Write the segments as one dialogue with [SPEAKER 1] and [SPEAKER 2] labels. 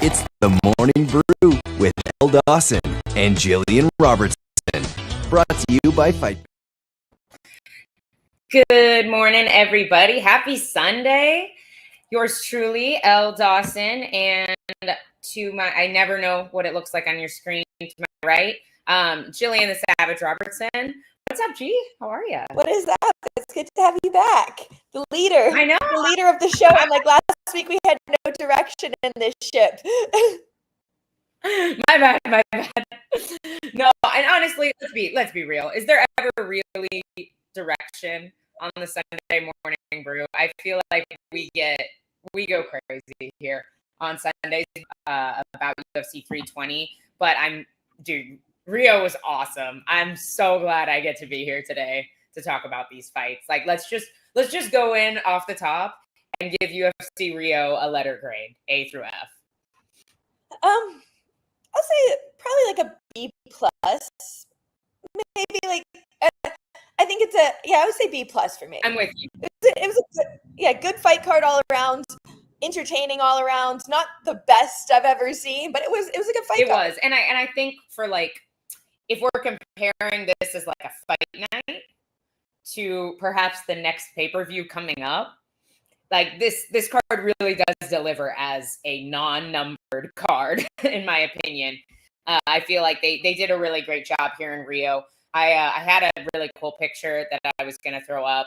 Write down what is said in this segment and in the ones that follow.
[SPEAKER 1] It's the Morning Brew with Elle Dawson and Gillian Robertson. Brought to you by Fight.
[SPEAKER 2] Good morning, everybody. Happy Sunday. Yours truly, Elle Dawson, and to my, I never know what it looks like on your screen, to my right, Gillian the Savage Robertson. What's up, G? How are you?
[SPEAKER 3] What is up? It's good to have you back. The leader.
[SPEAKER 2] I know.
[SPEAKER 3] The leader of the show. And like last week, we had no direction in this ship.
[SPEAKER 2] My bad. No, and honestly, let's be real. Is there ever really direction on the Sunday Morning Brew? I feel like we go crazy here on Sundays about UFC 320. But Rio was awesome. I'm so glad I get to be here today to talk about these fights. Like, let's just go in off the top and give UFC Rio a letter grade, A through F.
[SPEAKER 3] I'll say probably like a B plus. Maybe like I think it's I would say B plus for me.
[SPEAKER 2] I'm with you.
[SPEAKER 3] It was a good fight card all around. Entertaining all around. Not the best I've ever seen, but it was a good fight.
[SPEAKER 2] It was, and I think for like, if we're comparing this as like a fight night to perhaps the next pay-per-view coming up, like this card really does deliver as a non-numbered card, in my opinion. I feel like they did a really great job here in Rio. I had a really cool picture that I was going to throw up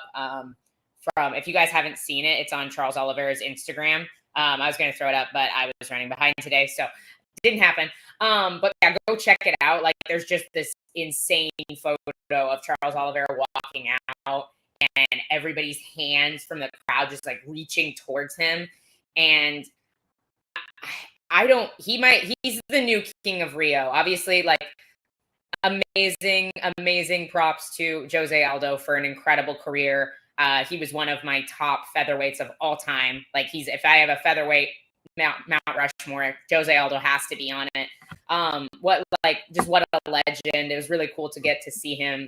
[SPEAKER 2] from, if you guys haven't seen it, it's on Charles Oliveira's Instagram. I was going to throw it up, but I was running behind today, so it didn't happen. But yeah, go check it out. Like, there's just this insane photo of Charles Oliveira walking out and everybody's hands from the crowd just like reaching towards him. And he's the new king of Rio. Obviously, like, amazing props to Jose Aldo for an incredible career. He was one of my top featherweights of all time. Like, if I have a featherweight Mount Rushmore, Jose Aldo has to be on it. What a legend. It was really cool to get to see him,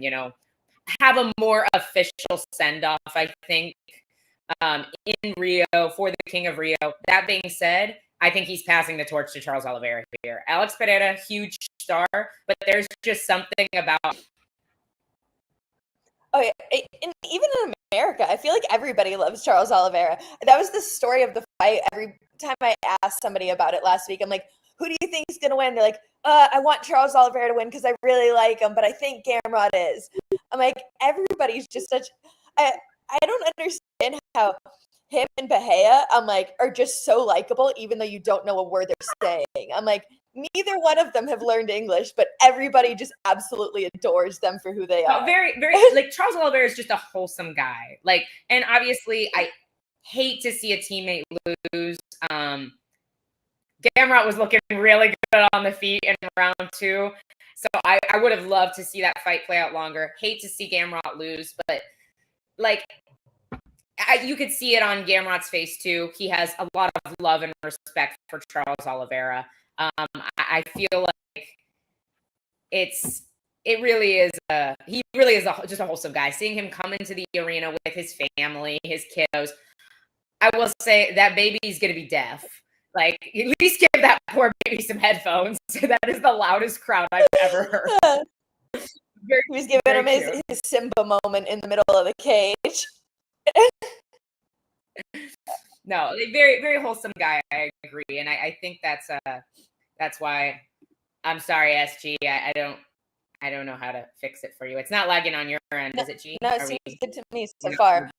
[SPEAKER 2] have a more official send-off, I think, in Rio for the King of Rio. That being said, I think he's passing the torch to Charles Oliveira here. Alex Pereira, huge star, but there's just something about...
[SPEAKER 3] Oh, yeah. And even in America, I feel like everybody loves Charles Oliveira. That was the story of the fight. Every time I asked somebody about it last week, I'm like, who do you think is going to win? They're like, I want Charles Oliveira to win because I really like him, but I think Gamrot is. I'm like, everybody's just such... I don't understand how him and Bahia, are just so likable, even though you don't know a word they're saying. I'm like, neither one of them have learned English, but everybody just absolutely adores them for who they are.
[SPEAKER 2] Very, like, Charles Oliveira is just a wholesome guy. Like, and obviously, I hate to see a teammate lose. Gamrot was looking really good on the feet in round 2. So I would have loved to see that fight play out longer. Hate to see Gamrot lose, but like, you could see it on Gamrot's face too. He has a lot of love and respect for Charles Oliveira. I feel like he really is just a wholesome guy. Seeing him come into the arena with his family, his kiddos, I will say that baby's gonna be deaf. Like, at least give that poor baby some headphones. That is the loudest crowd I've ever heard.
[SPEAKER 3] He was giving him his Simba moment in the middle of the cage.
[SPEAKER 2] No, very, very wholesome guy. I agree, and I think that's why. I'm sorry, SG. I don't know how to fix it for you. It's not lagging on your end, is it, G?
[SPEAKER 3] No, it seems good to me so far.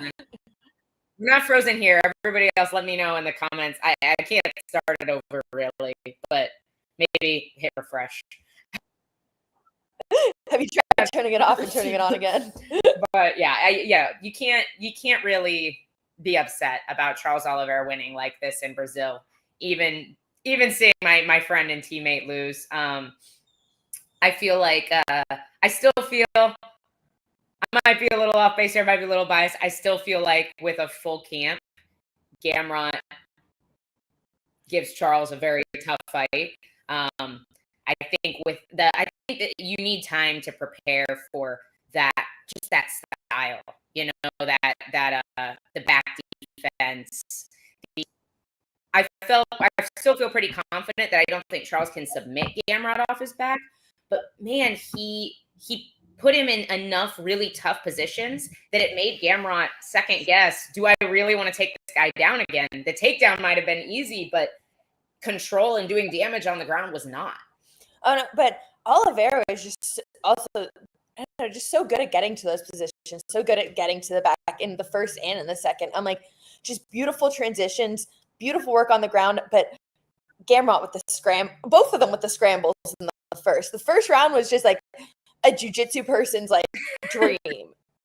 [SPEAKER 2] We're not frozen here. Everybody else, let me know in the comments. I can't start it over really, but maybe hit refresh.
[SPEAKER 3] Have you tried turning it off and turning it on again?
[SPEAKER 2] But yeah, you can't really be upset about Charles Oliveira winning like this in Brazil. Even seeing my friend and teammate lose, I feel like I still feel I might be a little off base here, I might be a little biased. I still feel like with a full camp, Gamrot gives Charles a very tough fight. I think that you need time to prepare for that, just that style, that the back defense, I still feel pretty confident that I don't think Charles can submit Gamrot off his back. But man, he put him in enough really tough positions that it made Gamrot second guess, do I really want to take this guy down again? The takedown might have been easy, but control and doing damage on the ground was not.
[SPEAKER 3] Oh no, but Oliveira is just also, I don't know, just so good at getting to those positions, so good at getting to the back in the first and in the second. I'm like, just beautiful transitions, beautiful work on the ground. But Gamrot with the both of them with the scrambles in the first. The first round was just like a jiu-jitsu person's like dream,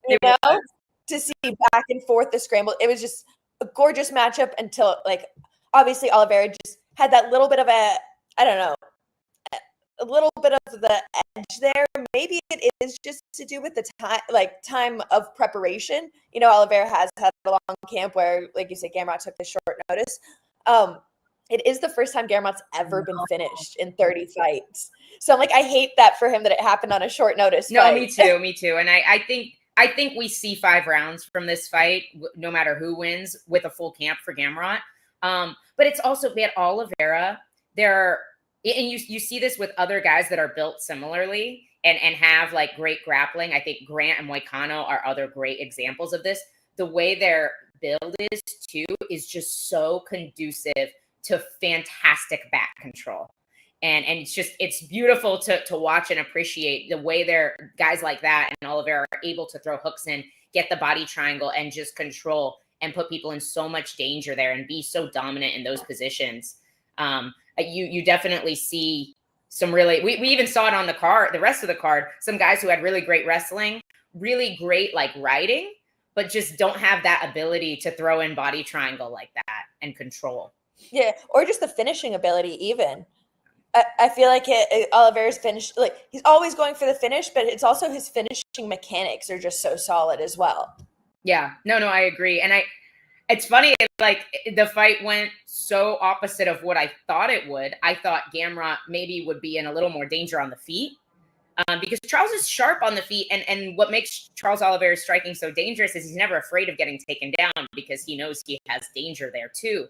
[SPEAKER 3] you know, to see back and forth the scramble. It was just a gorgeous matchup until, like, obviously Oliveira just had that little bit of a little bit of the edge there. Maybe it is just to do with the time of preparation. You know, Oliveira has had a long camp where, like you said, Gamrot took the short notice. It is the first time Gamrot's ever been finished in 30 fights. So I'm like, I hate that for him that it happened on a short notice
[SPEAKER 2] No,
[SPEAKER 3] fight.
[SPEAKER 2] me too. And I think we see 5 rounds from this fight, no matter who wins, with a full camp for Gamrot. But it's also, we had Oliveira there, and you see this with other guys that are built similarly and have like great grappling. I think Grant and Moicano are other great examples of this. The way their build is too is just so conducive to fantastic back control. And it's beautiful to watch and appreciate the way their guys like that and Oliveira are able to throw hooks in, get the body triangle, and just control and put people in so much danger there and be so dominant in those positions. You definitely see some really, we even saw it on the card, the rest of the card, some guys who had really great wrestling, really great like riding, but just don't have that ability to throw in body triangle like that and control.
[SPEAKER 3] Yeah, or just the finishing ability even. I feel like Oliveira's finish, like, he's always going for the finish, but it's also his finishing mechanics are just so solid as well.
[SPEAKER 2] Yeah, no, I agree. And it's funny, like, the fight went so opposite of what I thought it would. I thought Gamrot maybe would be in a little more danger on the feet, because Charles is sharp on the feet. And what makes Charles Oliveira's striking so dangerous is he's never afraid of getting taken down because he knows he has danger there too.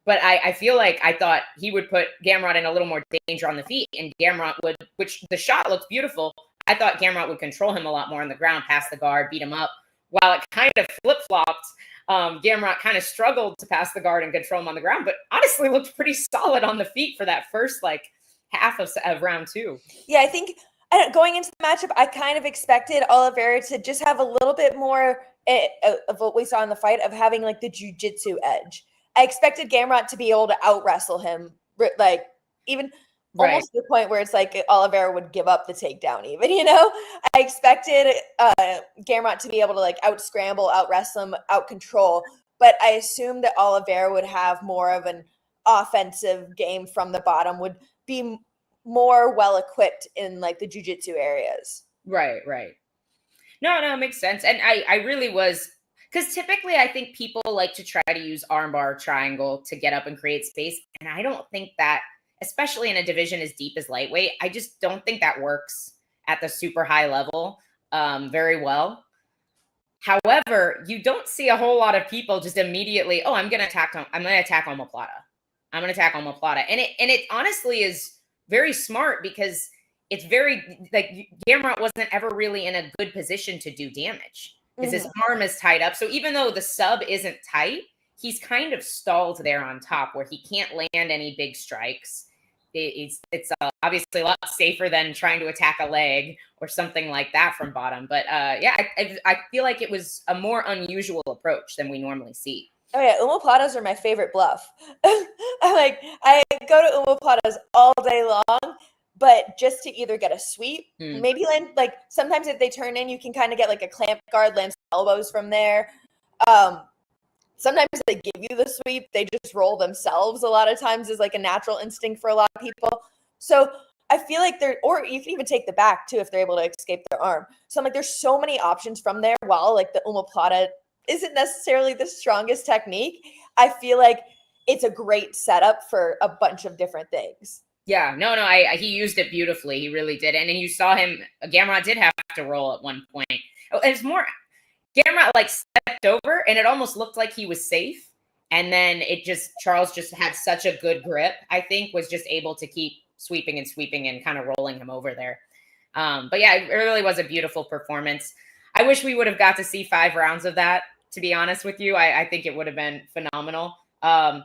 [SPEAKER 2] But I feel like I thought he would put Gamrot in a little more danger on the feet, and Gamrot would, which the shot looks beautiful. I thought Gamrot would control him a lot more on the ground, pass the guard, beat him up. While it kind of flip-flopped, Gamrot kind of struggled to pass the guard and control him on the ground, but honestly looked pretty solid on the feet for that first like half of round 2.
[SPEAKER 3] Yeah, I think going into the matchup, I kind of expected Oliveira to just have a little bit more of what we saw in the fight of having like the jiu-jitsu edge. I expected Gamrot to be able to out-wrestle him, like even almost to the point where it's like Oliveira would give up the takedown even, you know? I expected Gamrot to be able to like out-scramble, out-wrestle him, out-control, but I assumed that Oliveira would have more of an offensive game from the bottom, would be more well-equipped in like the jiu-jitsu areas.
[SPEAKER 2] Right. No, it makes sense. And I really was, because typically I think people like to try to use armbar triangle to get up and create space. And I don't think that, especially in a division as deep as lightweight, I just don't think that works at the super high level very well. However, you don't see a whole lot of people just immediately, I'm going to attack omoplata. I'm going to attack omoplata. And it honestly is very smart, because it's very, like, Gamrot wasn't ever really in a good position to do damage because his arm is tied up. So even though the sub isn't tight, he's kind of stalled there on top where he can't land any big strikes. It's obviously a lot safer than trying to attack a leg or something like that from bottom. But I feel like it was a more unusual approach than we normally see.
[SPEAKER 3] Oh yeah, omoplatas are my favorite bluff. I go to omoplatas all day long, but just to either get a sweep, maybe land, like sometimes if they turn in, you can kind of get like a clamp guard, land elbows from there. Sometimes they give you the sweep, they just roll themselves. A lot of times is like a natural instinct for a lot of people. So I feel like or you can even take the back too if they're able to escape their arm. So I'm like, there's so many options from there. While like the omoplata isn't necessarily the strongest technique, I feel like it's a great setup for a bunch of different things.
[SPEAKER 2] Yeah, no, he used it beautifully. He really did. And then you saw him, Gamrot did have to roll at one point. It's more, Gamrot like stepped over and it almost looked like he was safe. And then Charles just had such a good grip, I think, was just able to keep sweeping and kind of rolling him over there. But yeah, it really was a beautiful performance. I wish we would have got to see 5 rounds of that, to be honest with you. I think it would have been phenomenal. I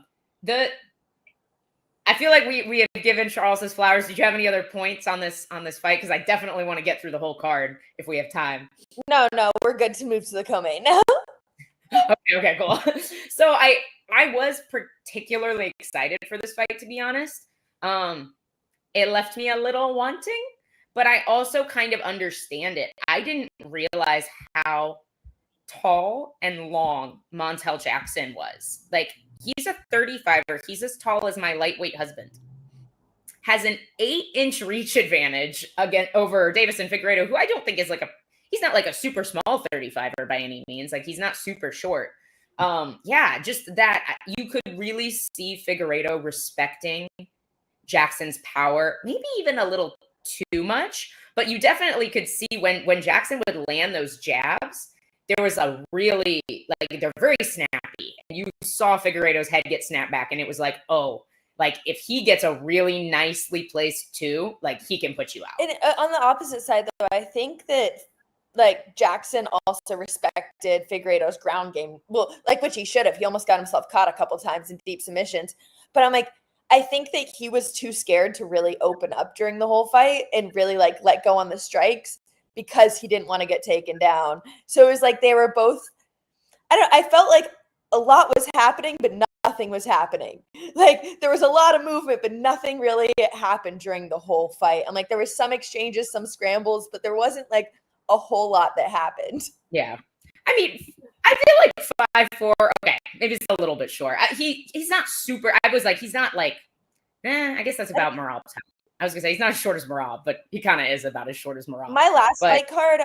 [SPEAKER 2] feel like we have given Charles his flowers. Did you have any other points on this fight? Because I definitely want to get through the whole card if we have time.
[SPEAKER 3] No, we're good to move to the co-main now.
[SPEAKER 2] Okay, cool. So I was particularly excited for this fight, to be honest. It left me a little wanting, but I also kind of understand it. I didn't realize how tall and long Montel Jackson was. Like, he's a 35er. He's as tall as my lightweight husband. Has an 8-inch reach advantage over Deiveson Figueiredo, who I don't think is he's not like a super small 35er by any means. Like, he's not super short. Just that you could really see Figueiredo respecting Jackson's power, maybe even a little too much, but you definitely could see when Jackson would land those jabs, there was a really, they're very snappy. And you saw Figueiredo's head get snapped back, and it was like, oh, like, if he gets a really nicely placed 2, like, he can put you out.
[SPEAKER 3] And on the opposite side, though, I think that, Jackson also respected Figueiredo's ground game. Well, which he should have. He almost got himself caught a couple times in deep submissions. But I'm like, I think that he was too scared to really open up during the whole fight and really, let go on the strikes, because he didn't want to get taken down. So it was like they were both, I felt like a lot was happening, but nothing was happening. There was a lot of movement, but nothing really happened during the whole fight. I'm like, there were some exchanges, some scrambles, but there wasn't a whole lot that happened.
[SPEAKER 2] Yeah. I mean, I feel like 5'4", okay, maybe it's a little bit short. He's not super, I was like, he's not I guess that's about Merab's height. I was gonna say he's not as short as Merab, but he kind of is about as short as Merab.
[SPEAKER 3] My last fight card,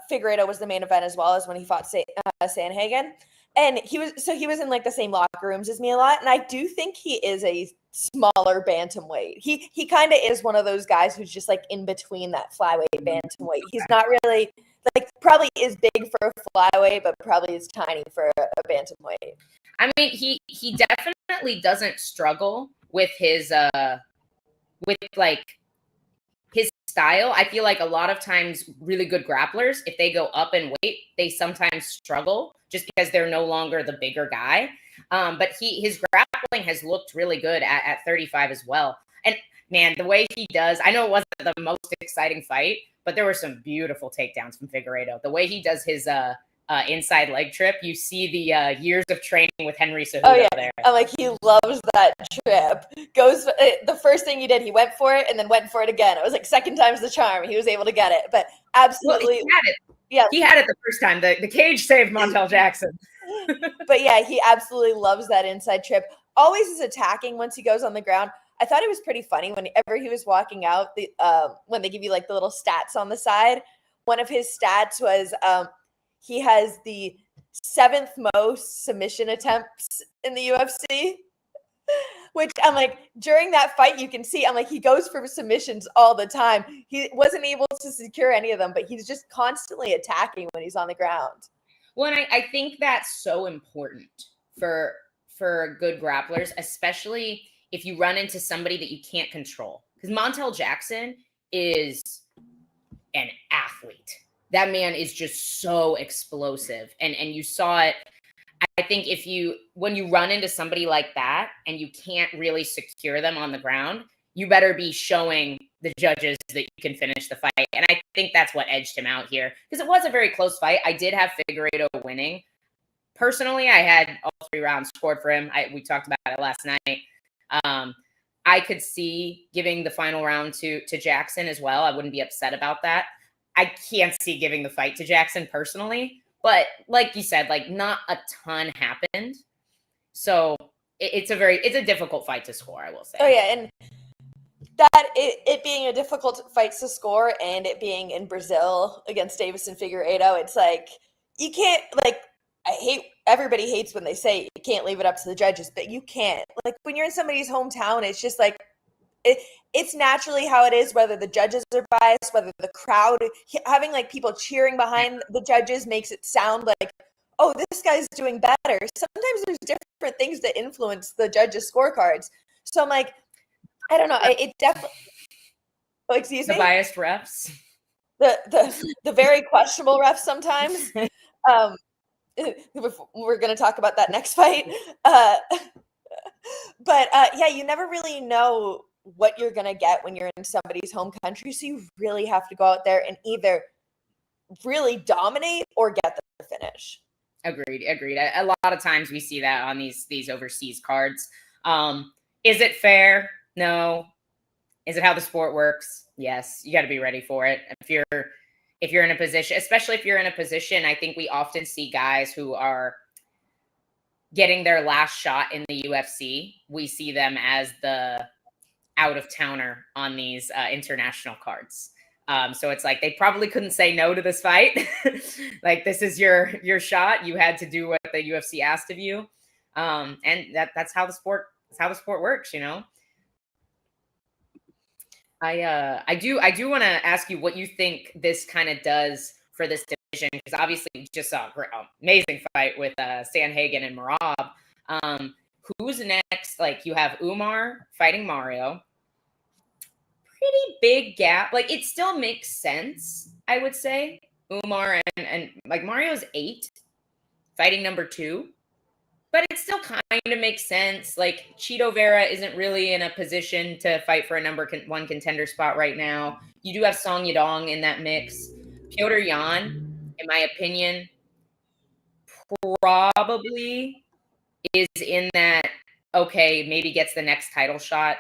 [SPEAKER 3] Figueiredo was the main event as well, as when he fought Sandhagen, and he was in the same locker rooms as me a lot, and I do think he is a smaller bantamweight. He kind of is one of those guys who's just in between that flyweight bantamweight. He's not really probably is big for a flyweight, but probably is tiny for a bantamweight.
[SPEAKER 2] I mean, he definitely doesn't struggle with his his style. I feel like a lot of times really good grapplers, if they go up in weight, they sometimes struggle just because they're no longer the bigger guy. But his grappling has looked really good at 35 as well. And man, the way he does, I know it wasn't the most exciting fight, but there were some beautiful takedowns from Figueiredo. The way he does his inside leg trip, you see the years of training with Henry Cejudo there.
[SPEAKER 3] I'm like, he loves that trip. The first thing he did, he went for it and then went for it again. It was second time's the charm. He was able to get it, but absolutely.
[SPEAKER 2] Well, he had it. Yeah, he had it the first time. The cage saved Montel Jackson.
[SPEAKER 3] But yeah, he absolutely loves that inside trip. Always is attacking once he goes on the ground. I thought it was pretty funny whenever he was walking out, when they give you the little stats on the side. One of his stats was he has the 7th most submission attempts in the UFC, which I'm like, during that fight, you can see, I'm like, he goes for submissions all the time. He wasn't able to secure any of them, but he's just constantly attacking when he's on the ground.
[SPEAKER 2] Well, and I think that's so important for good grapplers, especially if you run into somebody that you can't control. Because Montel Jackson is an athlete. That man is just so explosive. And you saw it. I think when you run into somebody like that and you can't really secure them on the ground, you better be showing the judges that you can finish the fight. And I think that's what edged him out here, because it was a very close fight. I did have Figueiredo winning. Personally, I had all 3 rounds scored for him. We talked about it last night. I could see giving the final round to Jackson as well. I wouldn't be upset about that. I can't see giving the fight to Jackson personally, but like you said, not a ton happened. So it's a difficult fight to score, I will say.
[SPEAKER 3] Oh yeah. And that it being a difficult fight to score, and it being in Brazil against Deiveson Figueiredo, it's you can't, everybody hates when they say you can't leave it up to the judges, but you can't. When you're in somebody's hometown, it's just it's naturally how it is, whether the judges are biased, whether the crowd, having people cheering behind the judges makes it sound like, oh, this guy's doing better. Sometimes there's different things that influence the judges' scorecards. So I'm like, I don't know. It definitely. Oh, excuse
[SPEAKER 2] The
[SPEAKER 3] me.
[SPEAKER 2] biased refs.
[SPEAKER 3] The very questionable refs sometimes. We're going to talk about that next fight. But yeah, you never really know what you're going to get when you're in somebody's home country. So you really have to go out there and either really dominate or get the finish.
[SPEAKER 2] Agreed. A lot of times we see that on these overseas cards. Is it fair? No. Is it how the sport works? Yes. You got to be ready for it. If you're in a position, especially if you're in a position, I think we often see guys who are getting their last shot in the UFC. We see them as the out of towner on these international cards. So it's like they probably couldn't say no to this fight. Like, this is your shot. You had to do what the UFC asked of you, and that's how the sport works. You know. I do want to ask you what you think this kind of does for this division, because obviously you just saw an amazing fight with Sandhagen and Merab. Who's next? Like, you have Umar fighting Mario. Pretty big gap. Like, it still makes sense, I would say. Umar and like Mario's 8, fighting number 2, but it still kind of makes sense. Like, Cheeto Vera isn't really in a position to fight for a number 1 contender spot right now. You do have Song Yadong in that mix. Piotr Jan, in my opinion, probably is in that, okay, maybe gets the next title shot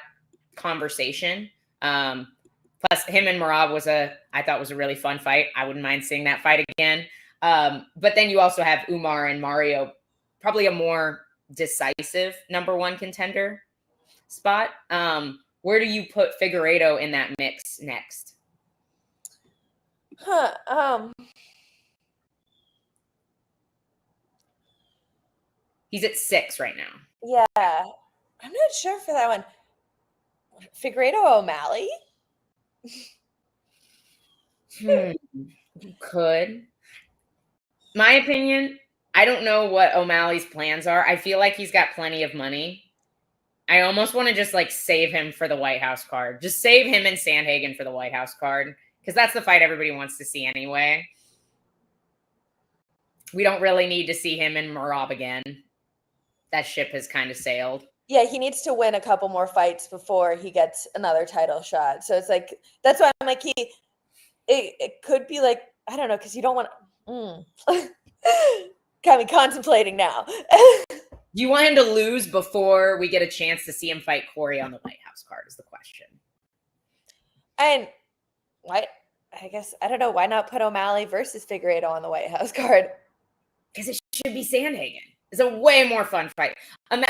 [SPEAKER 2] conversation. Plus, him and Merab I thought was a really fun fight. I wouldn't mind seeing that fight again. But then you also have Umar and Mario, probably a more decisive number 1 contender spot. Where do you put Figueiredo in that mix next? He's at 6 right now.
[SPEAKER 3] Yeah, I'm not sure for that one. Figueiredo O'Malley?
[SPEAKER 2] Could. My opinion, I don't know what O'Malley's plans are. I feel like he's got plenty of money. I almost want to just like save him for the White House card. Just save him and Sandhagen for the White House card, because that's the fight everybody wants to see anyway. We don't really need to see him and Merab again. That ship has kind of sailed.
[SPEAKER 3] Yeah, he needs to win a couple more fights before he gets another title shot. So it's like, that's why I'm like, it could be like, I don't know, because you don't want got me contemplating now.
[SPEAKER 2] Do you want him to lose before we get a chance to see him fight Corey on the White House card is the question. And
[SPEAKER 3] why? I guess, I don't know, why not put O'Malley versus Figueiredo on the White House card?
[SPEAKER 2] Because it should be Sandhagen. It's a way more fun fight.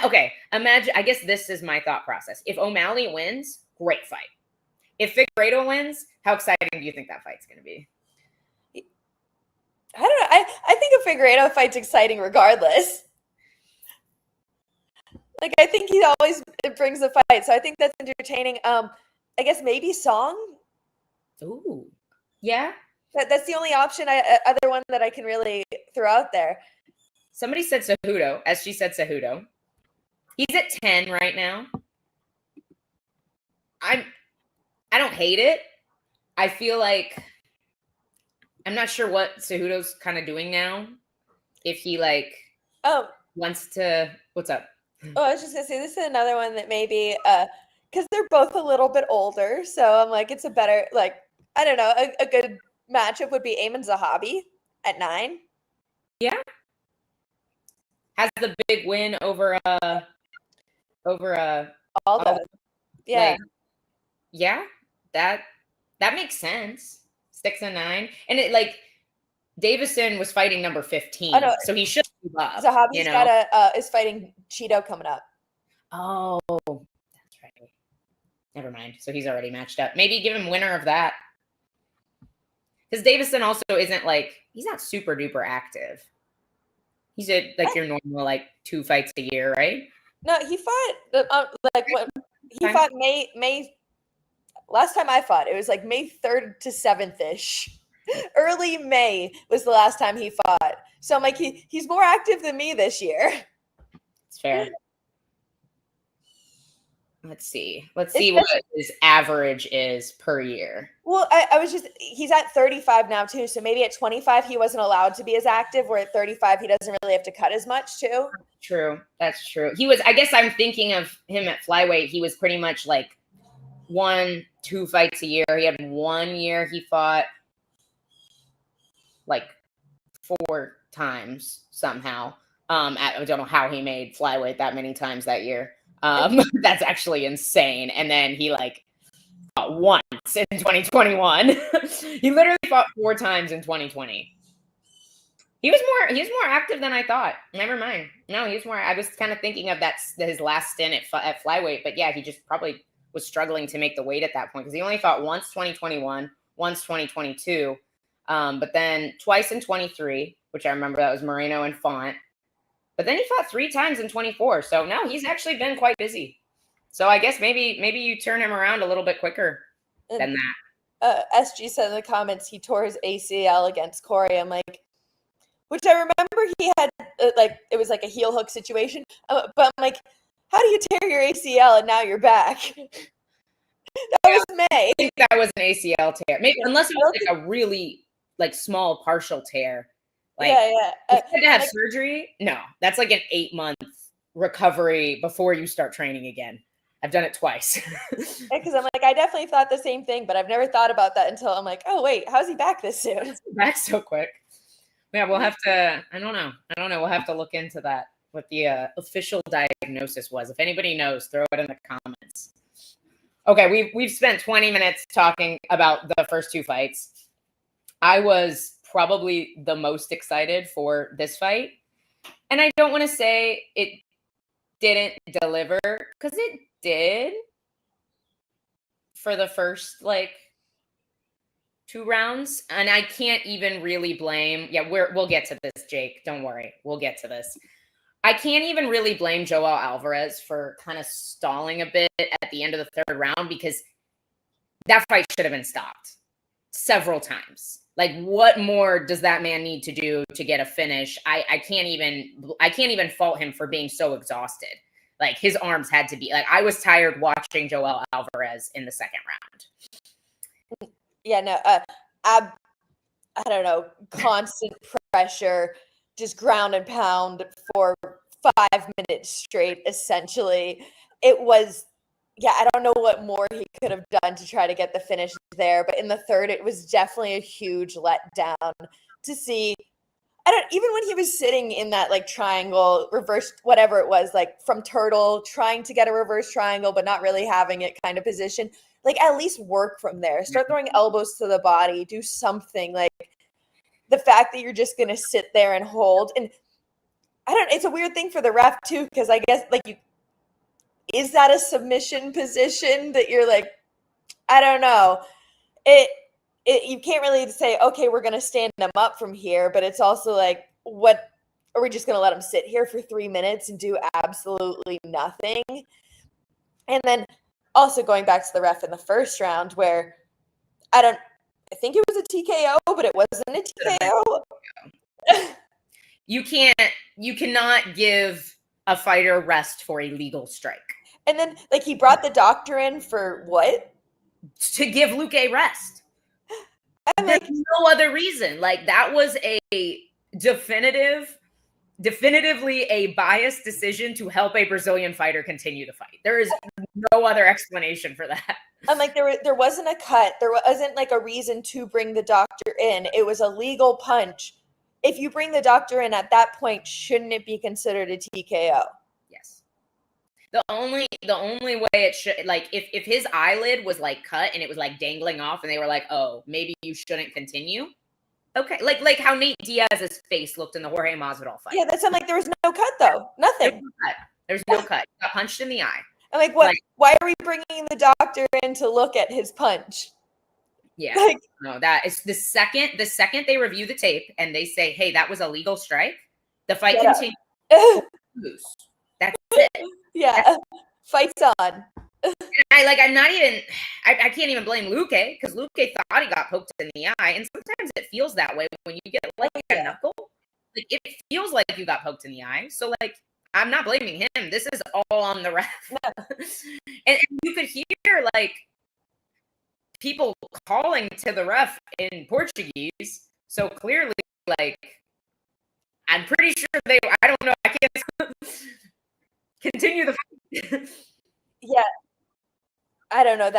[SPEAKER 2] Okay, imagine, I guess this is my thought process. If O'Malley wins, great fight. If Figueiredo wins, how exciting do you think that fight's going to be?
[SPEAKER 3] I don't know. I think a Figueiredo fight's exciting regardless. Like, I think he always brings the fight, so I think that's entertaining. I guess maybe Song.
[SPEAKER 2] Ooh, yeah.
[SPEAKER 3] That's the only option, other one that I can really throw out there.
[SPEAKER 2] Somebody said Cejudo, as she said Cejudo. He's at 10 right now. I don't hate it. I feel like I'm not sure what Cejudo's kind of doing now. If he wants to, what's up?
[SPEAKER 3] Oh, I was just gonna say, this is another one that maybe because they're both a little bit older, so I'm like, it's a better, like, I don't know, a good matchup would be Ayman Zahabi at 9.
[SPEAKER 2] Yeah. Has the big win over
[SPEAKER 3] Aldo. Yeah.
[SPEAKER 2] Like, yeah, that makes sense. 6 and 9. And it, like, Davison was fighting number 15. So he should move up.
[SPEAKER 3] Zahabi's is fighting Cheeto coming up.
[SPEAKER 2] Oh, that's right. Never mind. So he's already matched up. Maybe give him winner of that. Because Davison also isn't he's not super duper active. He's your normal 2 fights a year, right?
[SPEAKER 3] No, he fought fought May. Last time I fought, it was May 3rd to 7th ish. Early May was the last time he fought. So I'm like, he's more active than me this year.
[SPEAKER 2] It's fair. Let's see what his average is per year.
[SPEAKER 3] Well, he's at 35 now too. So maybe at 25, he wasn't allowed to be as active, where at 35, he doesn't really have to cut as much too.
[SPEAKER 2] True. That's true. He was, I guess I'm thinking of him at flyweight. He was pretty much like 1-2 fights a year. He had 1 year he fought like 4 times somehow. I don't know how he made flyweight that many times that year. That's actually insane. And then he like fought once in 2021. He literally fought 4 times in 2020. He was more active than I thought. Never mind. No, he was more. I was kind of thinking of his last stint at flyweight, but yeah, he just probably was struggling to make the weight at that point because he only fought once 2021, once 2022, but then twice in 23, which I remember that was Moreno and Font. But then he fought 3 times in 24. So no, he's actually been quite busy. So I guess maybe you turn him around a little bit quicker than that.
[SPEAKER 3] SG said in the comments he tore his ACL against Corey. I'm like, which I remember he had it was like a heel hook situation. But I'm like, how do you tear your ACL and now you're back? That was May.
[SPEAKER 2] I think that was an ACL tear. Maybe unless it was like a really like small partial tear. Like,
[SPEAKER 3] yeah.
[SPEAKER 2] You had to have surgery? No, that's like an 8-month recovery before you start training again. I've done it twice.
[SPEAKER 3] Because I'm like, I definitely thought the same thing, but I've never thought about that until I'm like, oh wait, how's he back this soon?
[SPEAKER 2] Back so quick. Yeah, we'll have to. I don't know. We'll have to look into that. What the official diagnosis was. If anybody knows, throw it in the comments. Okay, we've spent 20 minutes talking about the first 2 fights. I was probably the most excited for this fight. And I don't want to say it didn't deliver, because it did for the first, 2 rounds. And I can't even really blame. Yeah, we'll get to this, Jake. Don't worry. We'll get to this. I can't even really blame Joel Alvarez for kind of stalling a bit at the end of the 3rd round, because that fight should have been stopped several times. Like, what more does that man need to do to get a finish? I can't even fault him for being so exhausted. Like, his arms had to be like, I was tired watching Joel Alvarez in the 2nd round.
[SPEAKER 3] Yeah, no, I don't know, constant pressure, just ground and pound for 5 minutes straight, essentially. It was, I don't know what more he could have done to try to get the finish there. But in the 3rd, it was definitely a huge letdown to see. Even when he was sitting in that triangle, reverse, whatever it was, from turtle, trying to get a reverse triangle, but not really having it kind of position, at least work from there. Start throwing elbows to the body, do something. The fact that you're just going to sit there and hold. And it's a weird thing for the ref too, because I guess is that a submission position that you're I don't know. You can't really say, okay, we're going to stand him up from here, but it's also what are we just going to let him sit here for 3 minutes and do absolutely nothing? And then also going back to the ref in the 1st round, where I think it was a TKO, but it wasn't a TKO.
[SPEAKER 2] You cannot give a fighter rest for a legal strike.
[SPEAKER 3] And then he brought the doctor in for what?
[SPEAKER 2] To give Luke a rest. There's no other reason. That was a definitively a biased decision to help a Brazilian fighter continue to fight. There is no other explanation for that.
[SPEAKER 3] I'm there wasn't a cut. There wasn't a reason to bring the doctor in. It was a legal punch. If you bring the doctor in at that point, shouldn't it be considered a TKO?
[SPEAKER 2] Yes. The only way it should, if his eyelid was cut and it was dangling off and they were oh, maybe you shouldn't continue. Okay. Like how Nate Diaz's face looked in the Jorge Masvidal fight.
[SPEAKER 3] Yeah, that's there was no cut though. Nothing.
[SPEAKER 2] There's no cut. Got punched in the eye.
[SPEAKER 3] I'm what? Why are we bringing the doctor in to look at his punch?
[SPEAKER 2] Yeah. No, that is the second they review the tape and they say, hey, that was a legal strike, the fight continues. That's it.
[SPEAKER 3] Yeah. Fight's on.
[SPEAKER 2] And I'm not even, I can't even blame Luque because Luque thought he got poked in the eye. And sometimes it feels that way when you get like a knuckle. Like it feels like you got poked in the eye. So like, I'm not blaming him. This is all on the ref. and you could hear like people calling to the ref in Portuguese. So clearly, like, I'm pretty sure I don't know. I can't continue the fight.
[SPEAKER 3] Yeah. I don't know.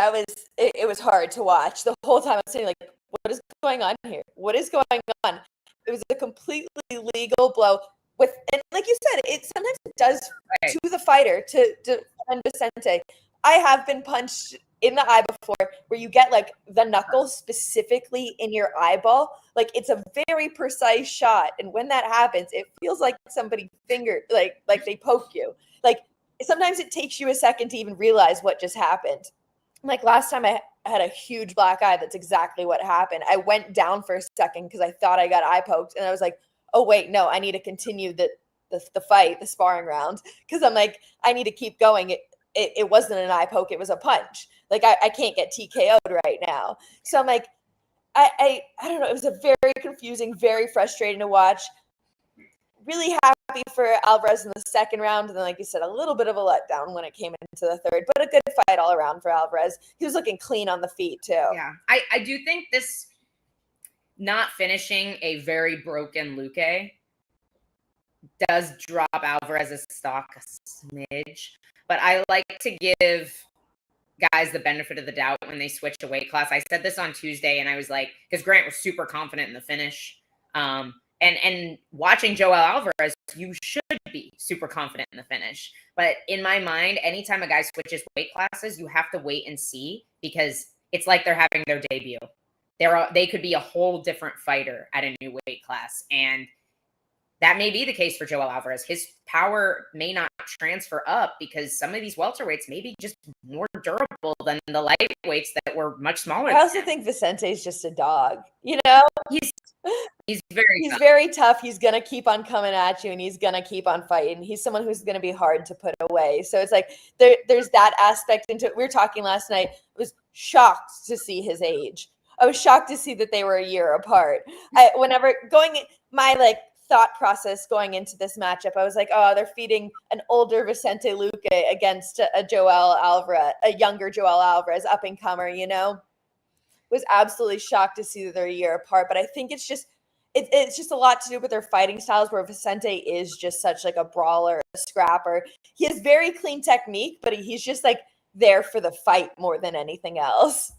[SPEAKER 3] It was hard to watch the whole time. I'm saying like, what is going on here? What is going on? It was a completely legal blow and like you said, it sometimes it does to the fighter to defend Vicente. I have been punched in the eye before where you get like the knuckle specifically in your eyeball. Like it's a very precise shot. And when that happens, it feels like somebody fingered, like they poke you. Like sometimes it takes you a second to even realize what just happened. Like last time I had a huge black eye. That's exactly what happened. I went down for a second because I thought I got eye poked. And I was like, oh, wait, no, I need to continue the fight, the sparring round. Because I'm like, I need to keep going. It wasn't an eye poke. It was a punch. Like I can't get TKO'd right now. So I'm like, I don't know. It was a very confusing, very frustrating to watch. Really happy for Alvarez in the second round. And then, like you said, a little bit of a letdown when it came into the third, but a good fight all around for Alvarez. He was looking clean on the feet too.
[SPEAKER 2] Yeah. I do think this not finishing a very broken Luque does drop Alvarez's stock a smidge, but I like to give guys the benefit of the doubt when they switch to weight class. I said this on Tuesday and I was like, because Grant was super confident in the finish. And watching Joel Alvarez, you should be super confident in the finish. But in my mind, anytime a guy switches weight classes, you have to wait and see because it's like they're having their debut. They could be a whole different fighter at a new weight class. And that may be the case for Joel Alvarez. His power may not transfer up because some of these welterweights may be just more durable than the lightweights that were much smaller.
[SPEAKER 3] I also think Vicente's just a dog. You know,
[SPEAKER 2] he's
[SPEAKER 3] very tough. He's gonna keep on coming at you, and he's gonna keep on fighting. He's someone who's gonna be hard to put away. So it's like there's that aspect into it. We were talking last night. I was shocked to see his age. I was shocked to see that they were a year apart. My thought process going into this matchup, I was like, oh, they're feeding an older Vicente Luque against a younger Joel Alvarez, up and comer, you know? Was absolutely shocked to see that they're a year apart, but I think it's just a lot to do with their fighting styles where Vicente is just such like a brawler, a scrapper. He has very clean technique, but he's just like there for the fight more than anything else.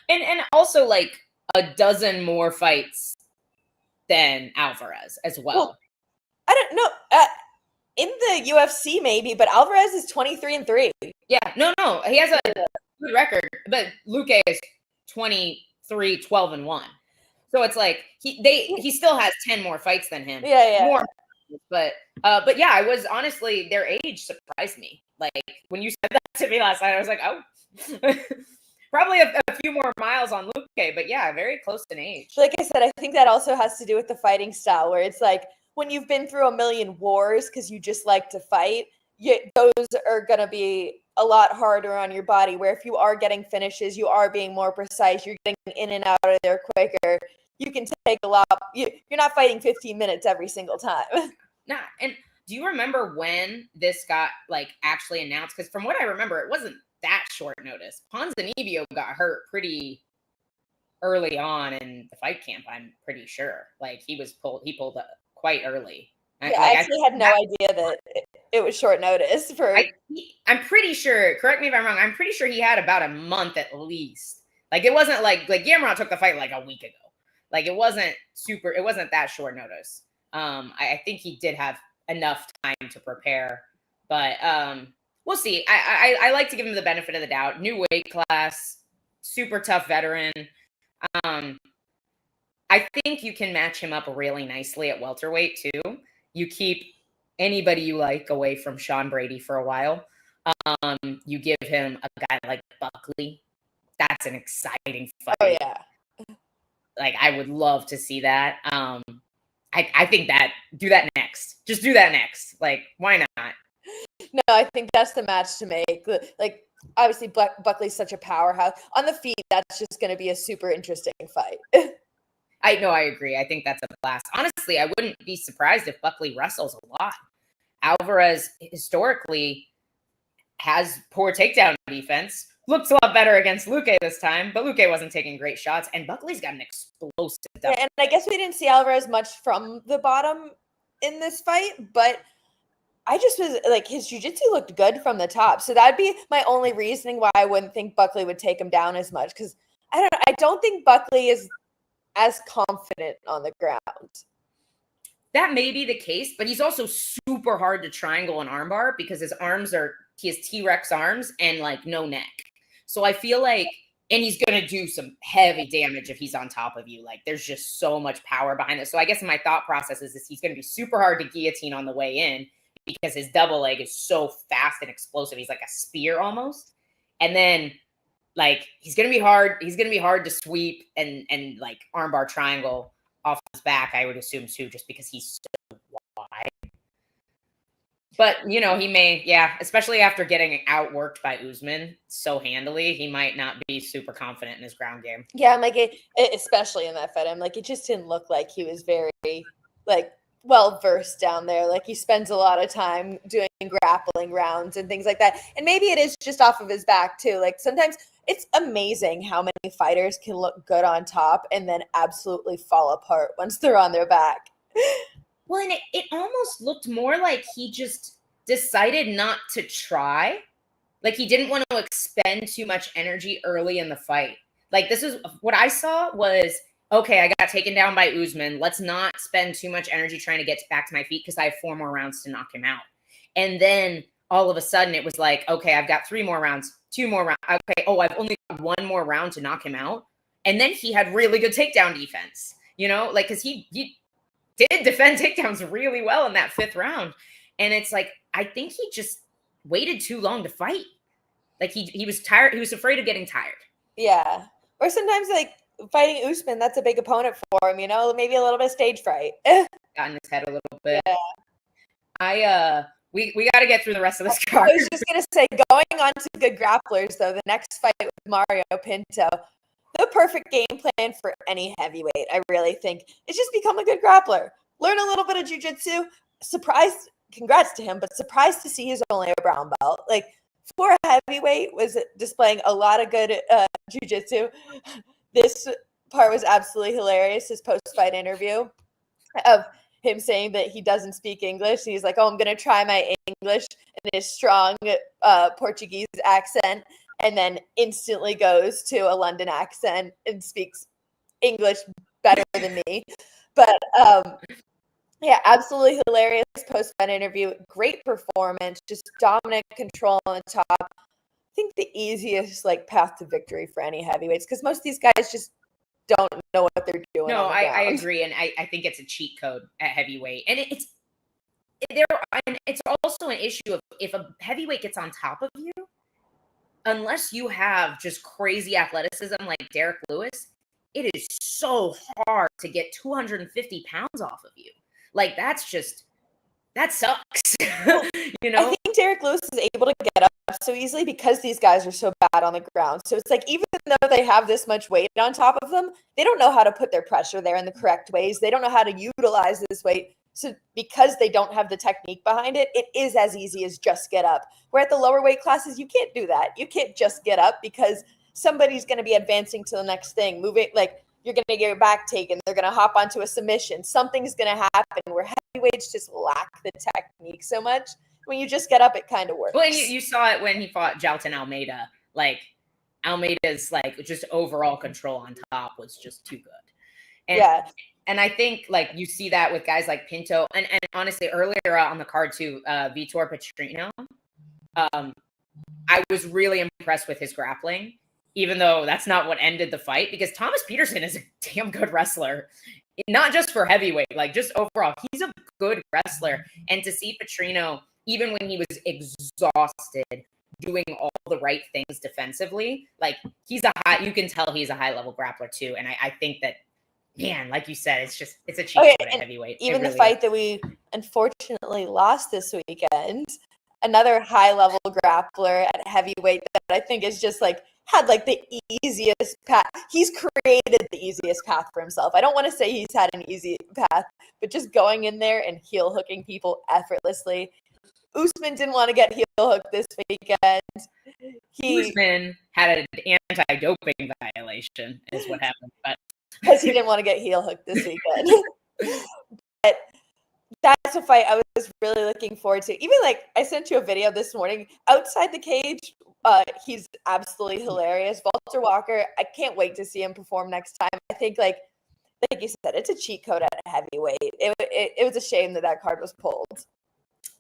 [SPEAKER 2] And also like a dozen more fights than Alvarez as well.
[SPEAKER 3] I don't know. In the UFC maybe, but Alvarez is 23-3.
[SPEAKER 2] Yeah, no. He has a good record, but Luque is 23-12-1. So it's like he still has 10 more fights than him.
[SPEAKER 3] Yeah.
[SPEAKER 2] More, but yeah, I was honestly, their age surprised me. Like when you said that to me last night, I was like, oh. Probably a few more miles on Luque, but yeah, very close in age.
[SPEAKER 3] Like I said, I think that also has to do with the fighting style, where it's like when you've been through a million wars because you just like to fight, those are going to be a lot harder on your body, where if you are getting finishes, you are being more precise, you're getting in and out of there quicker, you can take a lot. You're not fighting 15 minutes every single time.
[SPEAKER 2] Nah, and do you remember when this got like actually announced? Because from what I remember, it wasn't that short notice. Ponzinibbio got hurt pretty early on in the fight camp, I'm pretty sure. Like he pulled up quite early.
[SPEAKER 3] Yeah, I actually had no idea that it was short notice for.
[SPEAKER 2] I'm pretty sure, correct me if I'm wrong, I'm pretty sure he had about a month at least. Like it wasn't like Gamrot took the fight like a week ago. Like it wasn't that short notice. I think he did have enough time to prepare, but we'll see. I like to give him the benefit of the doubt. New weight class, super tough veteran. I think you can match him up really nicely at welterweight too. You keep anybody you like away from Sean Brady for a while. You give him a guy like Buckley. That's an exciting fight.
[SPEAKER 3] Oh yeah.
[SPEAKER 2] Like I would love to see that. I think do that next. Just do that next. Like why not?
[SPEAKER 3] No, I think that's the match to make. Like Obviously, Buckley's such a powerhouse. On the feet, that's just going to be a super interesting fight.
[SPEAKER 2] I know, I agree. I think that's a blast. Honestly, I wouldn't be surprised if Buckley wrestles a lot. Alvarez historically has poor takedown defense. Looks a lot better against Luque this time, but Luque wasn't taking great shots, and Buckley's got an explosive double.
[SPEAKER 3] Yeah, and I guess we didn't see Alvarez much from the bottom in this fight, but I just was like, his jiu-jitsu looked good from the top. So that'd be my only reasoning why I wouldn't think Buckley would take him down as much. Because I don't think Buckley is as confident on the ground.
[SPEAKER 2] That may be the case, but he's also super hard to triangle and armbar because he has T-Rex arms and like no neck. So I feel like, and he's going to do some heavy damage if he's on top of you. Like there's just so much power behind it. So I guess my thought process is he's going to be super hard to guillotine on the way in because his double leg is so fast and explosive. He's like a spear almost. And then like he's going to be hard to sweep and like armbar triangle off his back, I would assume too, just because he's so wide. But, you know, he may, especially after getting outworked by Usman so handily, he might not be super confident in his ground game.
[SPEAKER 3] Yeah, I'm like, especially in that fight, I'm like, it just didn't look like he was very, like, well-versed down there. Like, he spends a lot of time doing grappling rounds and things like that. And maybe it is just off of his back, too. Like, sometimes it's amazing how many fighters can look good on top and then absolutely fall apart once they're on their back.
[SPEAKER 2] Well, and it almost looked more like he just decided not to try. Like, he didn't want to expend too much energy early in the fight. Like, this is what I saw was, okay, I got taken down by Usman. Let's not spend too much energy trying to get back to my feet because I have 4 more rounds to knock him out. And then all of a sudden it was like, okay, I've got 3 more rounds, 2 more rounds. Okay, I've only got 1 more round to knock him out. And then he had really good takedown defense, you know, like, because he did defend takedowns really well in that 5th round. And it's like, I think he just waited too long to fight. Like he was tired. He was afraid of getting tired. Yeah.
[SPEAKER 3] Or sometimes like fighting Usman, that's a big opponent for him, you know, maybe a little bit of stage fright.
[SPEAKER 2] Got in his head a little bit. Yeah. We got to get through the rest of this card.
[SPEAKER 3] I was just going to say, going on to good grapplers, though, the next fight with Mario Pinto, the perfect game plan for any heavyweight, I really think, is just become a good grappler. Learn a little bit of jiu-jitsu. Surprised, congrats to him, but surprised to see he's only a brown belt. Like, for a heavyweight, was displaying a lot of good jiu-jitsu. This part was absolutely hilarious, his post-fight interview of him saying that he doesn't speak English. He's like, I'm going to try my English in his strong Portuguese accent, and then instantly goes to a London accent and speaks English better than me. But yeah, absolutely hilarious post-fight interview. Great performance, just dominant control on the top. I think the easiest like path to victory for any heavyweights, because most of these guys just don't know what they're doing.
[SPEAKER 2] No, I agree, and I think it's a cheat code at heavyweight, and it's also an issue of if a heavyweight gets on top of you, unless you have just crazy athleticism like Derek Lewis, it is so hard to get 250 pounds off of you. Like that sucks. You know,
[SPEAKER 3] I think Derek Lewis is able to get up so easily because these guys are so bad on the ground. So it's like, even though they have this much weight on top of them, they don't know how to put their pressure there in the correct ways. They don't know how to utilize this weight. So because they don't have the technique behind it, it is as easy as just get up. Where at the lower weight classes, you can't do that. You can't just get up because somebody's going to be advancing to the next thing, moving, like you're going to get your back taken. They're going to hop onto a submission. Something's going to happen where heavyweights just lack the technique so much. When you just get up, it kind of works.
[SPEAKER 2] Well, and you saw it when he fought Jailton Almeida. Like, Almeida's, like, just overall control on top was just too good. And,
[SPEAKER 3] yeah.
[SPEAKER 2] And I think, like, you see that with guys like Pinto. And honestly, earlier on the card, too, Vitor Petrino. I was really impressed with his grappling, even though that's not what ended the fight, because Thomas Peterson is a damn good wrestler. Not just for heavyweight, like, just overall. He's a good wrestler. And to see Petrino, even when he was exhausted, doing all the right things defensively, like you can tell he's a high level grappler too. And I think that, man, like you said, it's a cheat code at heavyweight.
[SPEAKER 3] Even really the fight that we unfortunately lost this weekend, another high level grappler at heavyweight that I think is just like had like the easiest path. He's created the easiest path for himself. I don't want to say he's had an easy path, but just going in there and heel hooking people effortlessly. Usman didn't want to get heel hooked this weekend.
[SPEAKER 2] Usman had an anti-doping violation, is what happened, but
[SPEAKER 3] because he didn't want to get heel hooked this weekend. But that's a fight I was really looking forward to. Even like I sent you a video this morning outside the cage. He's absolutely hilarious. Walter Walker, I can't wait to see him perform next time. I think like you said, it's a cheat code at a heavyweight. It was a shame that card was pulled.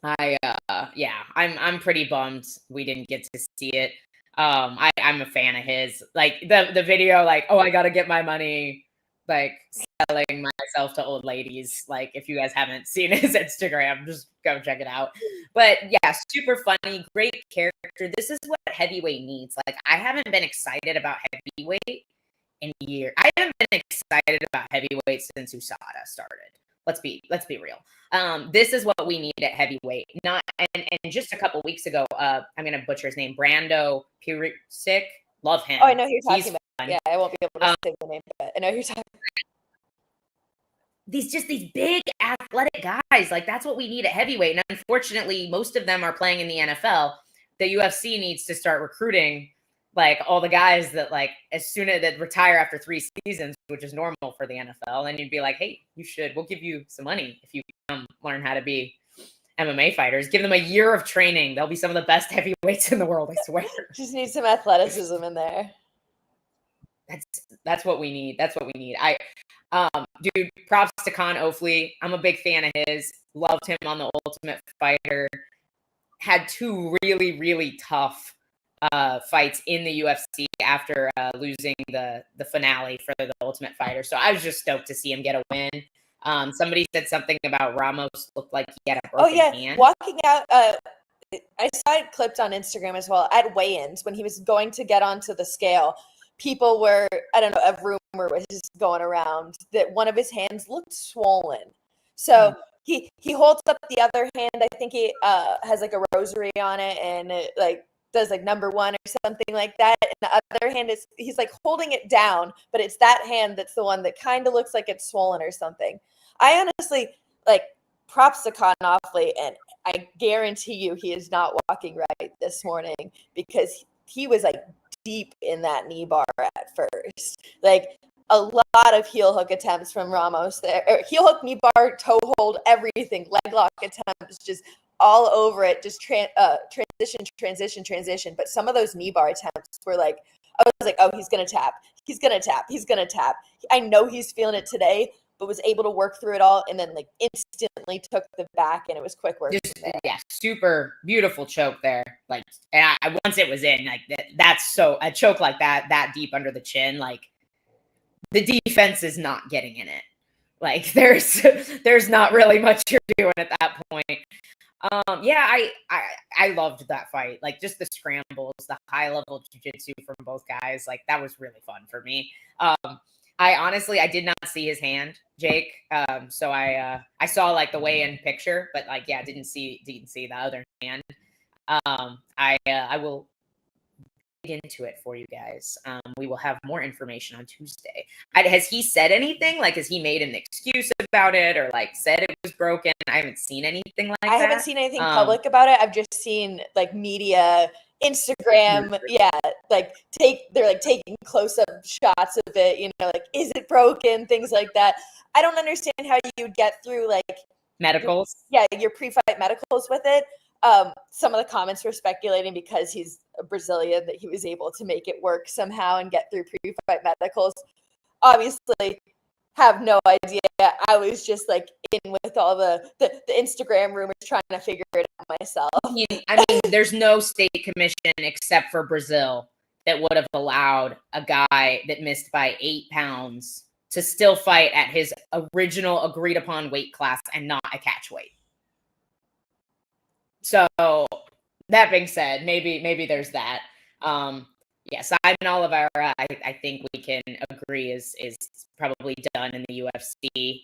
[SPEAKER 2] I'm pretty bummed we didn't get to see it. I'm a fan of his. Like the video, like, oh, I gotta get my money, like selling myself to old ladies. Like, if you guys haven't seen his Instagram, just go check it out. But yeah, super funny, great character. This is what heavyweight needs. Like, I haven't been excited about heavyweight in years. I haven't been excited about heavyweight since USADA started. Let's be real. This is what we need at heavyweight. And just a couple weeks ago, I'm gonna butcher his name, Brando Pirusic. Love him.
[SPEAKER 3] Oh, I know who you're talking about.
[SPEAKER 2] Fun.
[SPEAKER 3] Yeah, I won't be able to say the name, but I know who you're talking about.
[SPEAKER 2] These big athletic guys, like that's what we need at heavyweight. And unfortunately, most of them are playing in the NFL. The UFC needs to start recruiting like all the guys that like as soon as that retire after 3 seasons, which is normal for the NFL, and you'd be like, hey, we'll give you some money if you learn how to be MMA fighters. Give them a year of training. They'll be some of the best heavyweights in the world, I swear.
[SPEAKER 3] Just need some athleticism in there.
[SPEAKER 2] That's what we need. That's what we need. Dude, props to Con Ofley. I'm a big fan of his. Loved him on The Ultimate Fighter. Had 2 really, really tough fights in the UFC after losing the finale for The Ultimate Fighter. So I was just stoked to see him get a win. Somebody said something about Ramos looked like he had a broken hand.
[SPEAKER 3] Walking out. I saw it clipped on Instagram as well at weigh-ins when he was going to get onto the scale. People were, I don't know, a rumor was just going around that one of his hands looked swollen. So he holds up the other hand. I think he has like a rosary on it and it like does like number 1 or something like that. And the other hand he's like holding it down, but it's that hand that's the one that kind of looks like it's swollen or something. I honestly like props to Con Ofley, and I guarantee you he is not walking right this morning because he was like deep in that knee bar at first. Like a lot of heel hook attempts from Ramos there. Heel hook, knee bar, toe hold, everything. Leg lock attempts, just all over it. Just transition. But some of those knee bar attempts were like, I was like, oh, he's going to tap. He's going to tap. He's going to tap. I know he's feeling it today, but was able to work through it all and then like instantly took the back and it was quick work.
[SPEAKER 2] Yeah, super beautiful choke there. Like, and once it was in, like that's so a choke like that deep under the chin, like the defense is not getting in it. Like there's not really much you're doing at that point. I loved that fight. Like just the scrambles, the high level jiu-jitsu from both guys. Like that was really fun for me. I did not see his hand, Jake. So I saw like the weigh-in picture, but like didn't see the other hand. I will get into it for you guys. We will have more information on Tuesday. Has he said anything? Like, has he made an excuse about it or like said it was broken? I haven't seen anything like that.
[SPEAKER 3] I haven't seen anything public about it. I've just seen like media, Instagram, they're taking close-up shots of it, you know, like is it broken, things like that. I don't understand how you'd get through like
[SPEAKER 2] medicals.
[SPEAKER 3] Your pre-fight medicals with it. Some of the comments were speculating because he's a Brazilian that he was able to make it work somehow and get through pre-fight medicals. Obviously, have no idea. I was just like in with all the Instagram rumors trying to figure it out myself.
[SPEAKER 2] I mean, there's no state commission except for Brazil that would have allowed a guy that missed by 8 pounds to still fight at his original agreed upon weight class and not a catch weight. So that being said, maybe there's that. Simon Oliveira, I think we can agree is probably done in the UFC.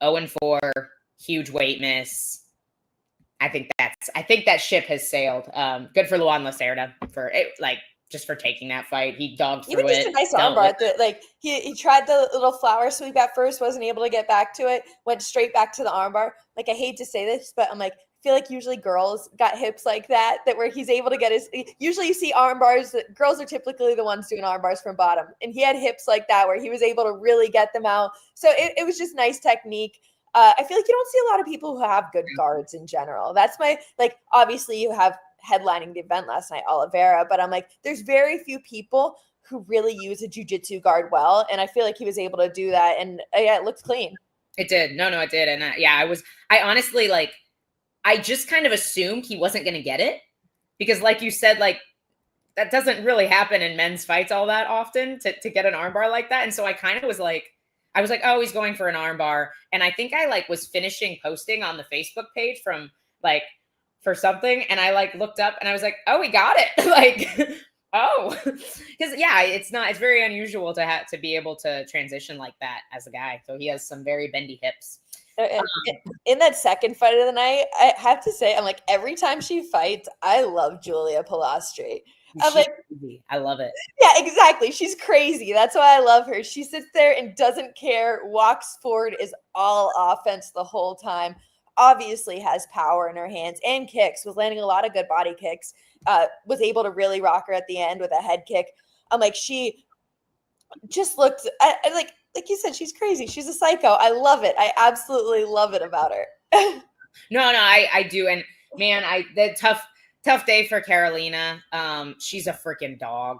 [SPEAKER 2] 0-4, huge weight miss. I think that ship has sailed. Good for Luan Lacerda for it, like just for taking that fight. He dogged through
[SPEAKER 3] Even just
[SPEAKER 2] it.
[SPEAKER 3] a nice armbar. Like he tried the little flower sweep at first, wasn't able to get back to it, went straight back to the armbar. Like I hate to say this, but I'm like, I feel like usually girls got hips like that where he's able to get his. Usually you see armbars. Girls are typically the ones doing armbars from bottom, and he had hips like that where he was able to really get them out. So it was just nice technique. I feel like you don't see a lot of people who have good guards in general. That's my like. Obviously, you have headlining the event last night, Oliveira, but I'm like, there's very few people who really use a jiu-jitsu guard well, and I feel like he was able to do that, and yeah, it looks clean.
[SPEAKER 2] It did. No, it did, and I honestly like. I just kind of assumed he wasn't going to get it because, like you said, like that doesn't really happen in men's fights all that often to get an armbar like that. And so I kind of was like, oh, he's going for an armbar. And I think I like was finishing posting on the Facebook page from like for something. And I like looked up and I was like, oh, he got it. Like, oh, because it's very unusual to be able to transition like that as a guy. So he has some very bendy hips.
[SPEAKER 3] In that second fight of the night, I have to say, I'm like, every time she fights, I love Julia Pilastri. I'm like,
[SPEAKER 2] crazy. I love it.
[SPEAKER 3] Yeah, exactly. She's crazy. That's why I love her. She sits there and doesn't care, walks forward, is all offense the whole time. Obviously has power in her hands and kicks, was landing a lot of good body kicks, was able to really rock her at the end with a head kick. I'm like, she just looked like you said, she's crazy. She's a psycho. I love it. I absolutely love it about her.
[SPEAKER 2] No, I do. And man, the tough day for Carolina. She's a freaking dog.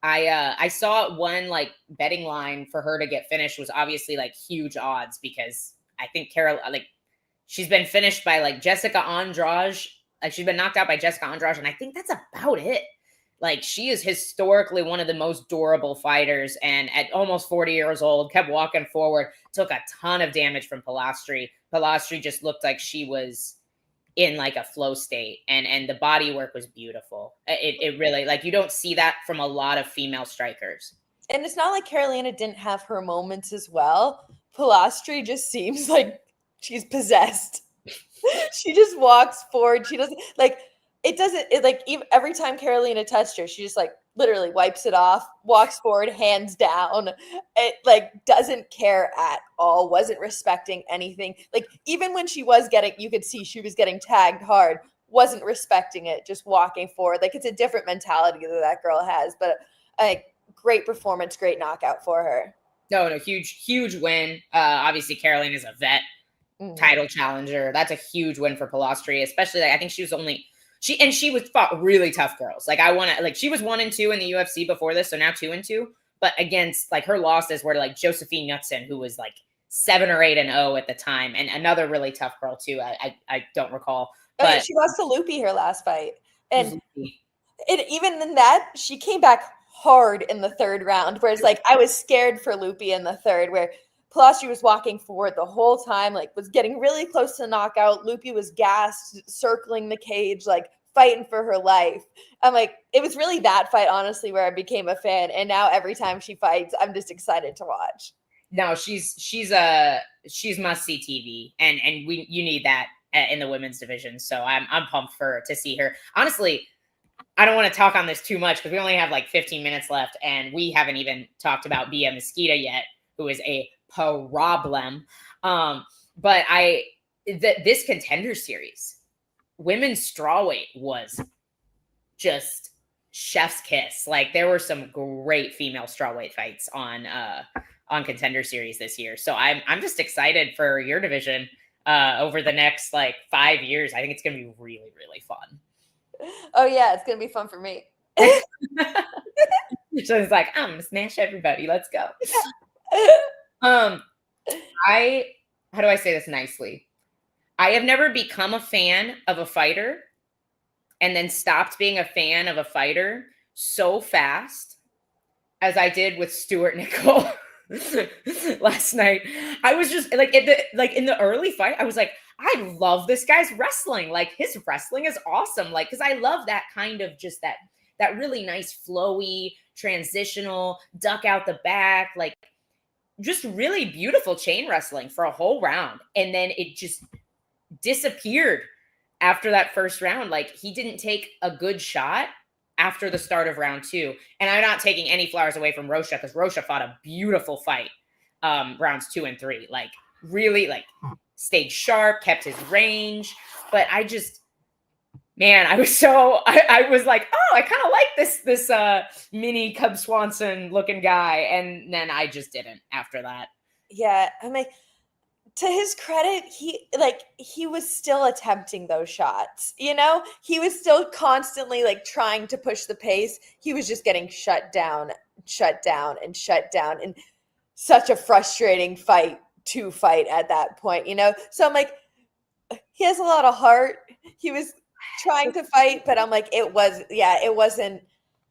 [SPEAKER 2] I saw one like betting line for her to get finished was obviously like huge odds because I think she's been finished by like Jessica Andrade. Like she's been knocked out by Jessica Andrade, and I think that's about it. Like she is historically one of the most durable fighters, and at almost 40 years old, kept walking forward, took a ton of damage from Pilastri. Pilastri just looked like she was in like a flow state, and the body work was beautiful. It really, like, you don't see that from a lot of female strikers.
[SPEAKER 3] And it's not like Carolina didn't have her moments as well. Pilastri just seems like she's possessed. She just walks forward. She doesn't like. Every time Carolina touched her, she just like literally wipes it off, walks forward, hands down. It like doesn't care at all, wasn't respecting anything. Like even when she was you could see she was getting tagged hard, wasn't respecting it, just walking forward. Like it's a different mentality that girl has, but great performance, great knockout for her.
[SPEAKER 2] No, huge win. Obviously Carolina's a vet, title challenger. That's a huge win for Pilastri, especially I think she was fought really tough girls. Like she was 1-2 in the UFC before this, so now 2-2. But against like her losses were like Josephine Knudsen, who was like 7 or 8-0 at the time, and another really tough girl too. I don't recall. But
[SPEAKER 3] she lost to Loopy her last fight, and even in that she came back hard in the third round. Whereas like I was scared for Loopy in the third, where Pilastri was walking forward the whole time, like was getting really close to knockout. Loopy was gassed, circling the cage, like fighting for her life. I'm like, it was really that fight, honestly, where I became a fan. And now every time she fights, I'm just excited to watch.
[SPEAKER 2] No, she's must see TV, and you need that in the women's division. So I'm pumped to see her. Honestly, I don't want to talk on this too much because we only have like 15 minutes left, and we haven't even talked about Bia Mosquito yet, who is a problem. But this contender series, women's strawweight was just chef's kiss. Like there were some great female strawweight fights on contender series this year. So I'm just excited for your division over the next like 5 years. I think it's gonna be really, really fun.
[SPEAKER 3] Oh yeah, it's gonna be fun for me.
[SPEAKER 2] So it's like, I'm gonna smash everybody. Let's go. How do I say this nicely? I have never become a fan of a fighter and then stopped being a fan of a fighter so fast as I did with Stuart Nickel last night. I was just like in the early fight, I was like, I love this guy's wrestling. Like his wrestling is awesome. Like, cause I love that kind of just that really nice flowy transitional duck out the back, like just really beautiful chain wrestling for a whole round. And then it just disappeared after that first round, like he didn't take a good shot after the start of round 2. And I'm not taking any flowers away from Rocha because Rocha fought a beautiful fight rounds 2 and 3. Like really like stayed sharp, kept his range. But I just, man, I was like, oh, I kind of like this mini Cub Swanson looking guy. And then I just didn't after that.
[SPEAKER 3] Yeah. I mean, to his credit, he was still attempting those shots, you know? He was still constantly like trying to push the pace. He was just getting shut down. And such a frustrating fight to fight at that point, you know? So I'm like, he has a lot of heart. He was trying to fight, but I'm like, it wasn't,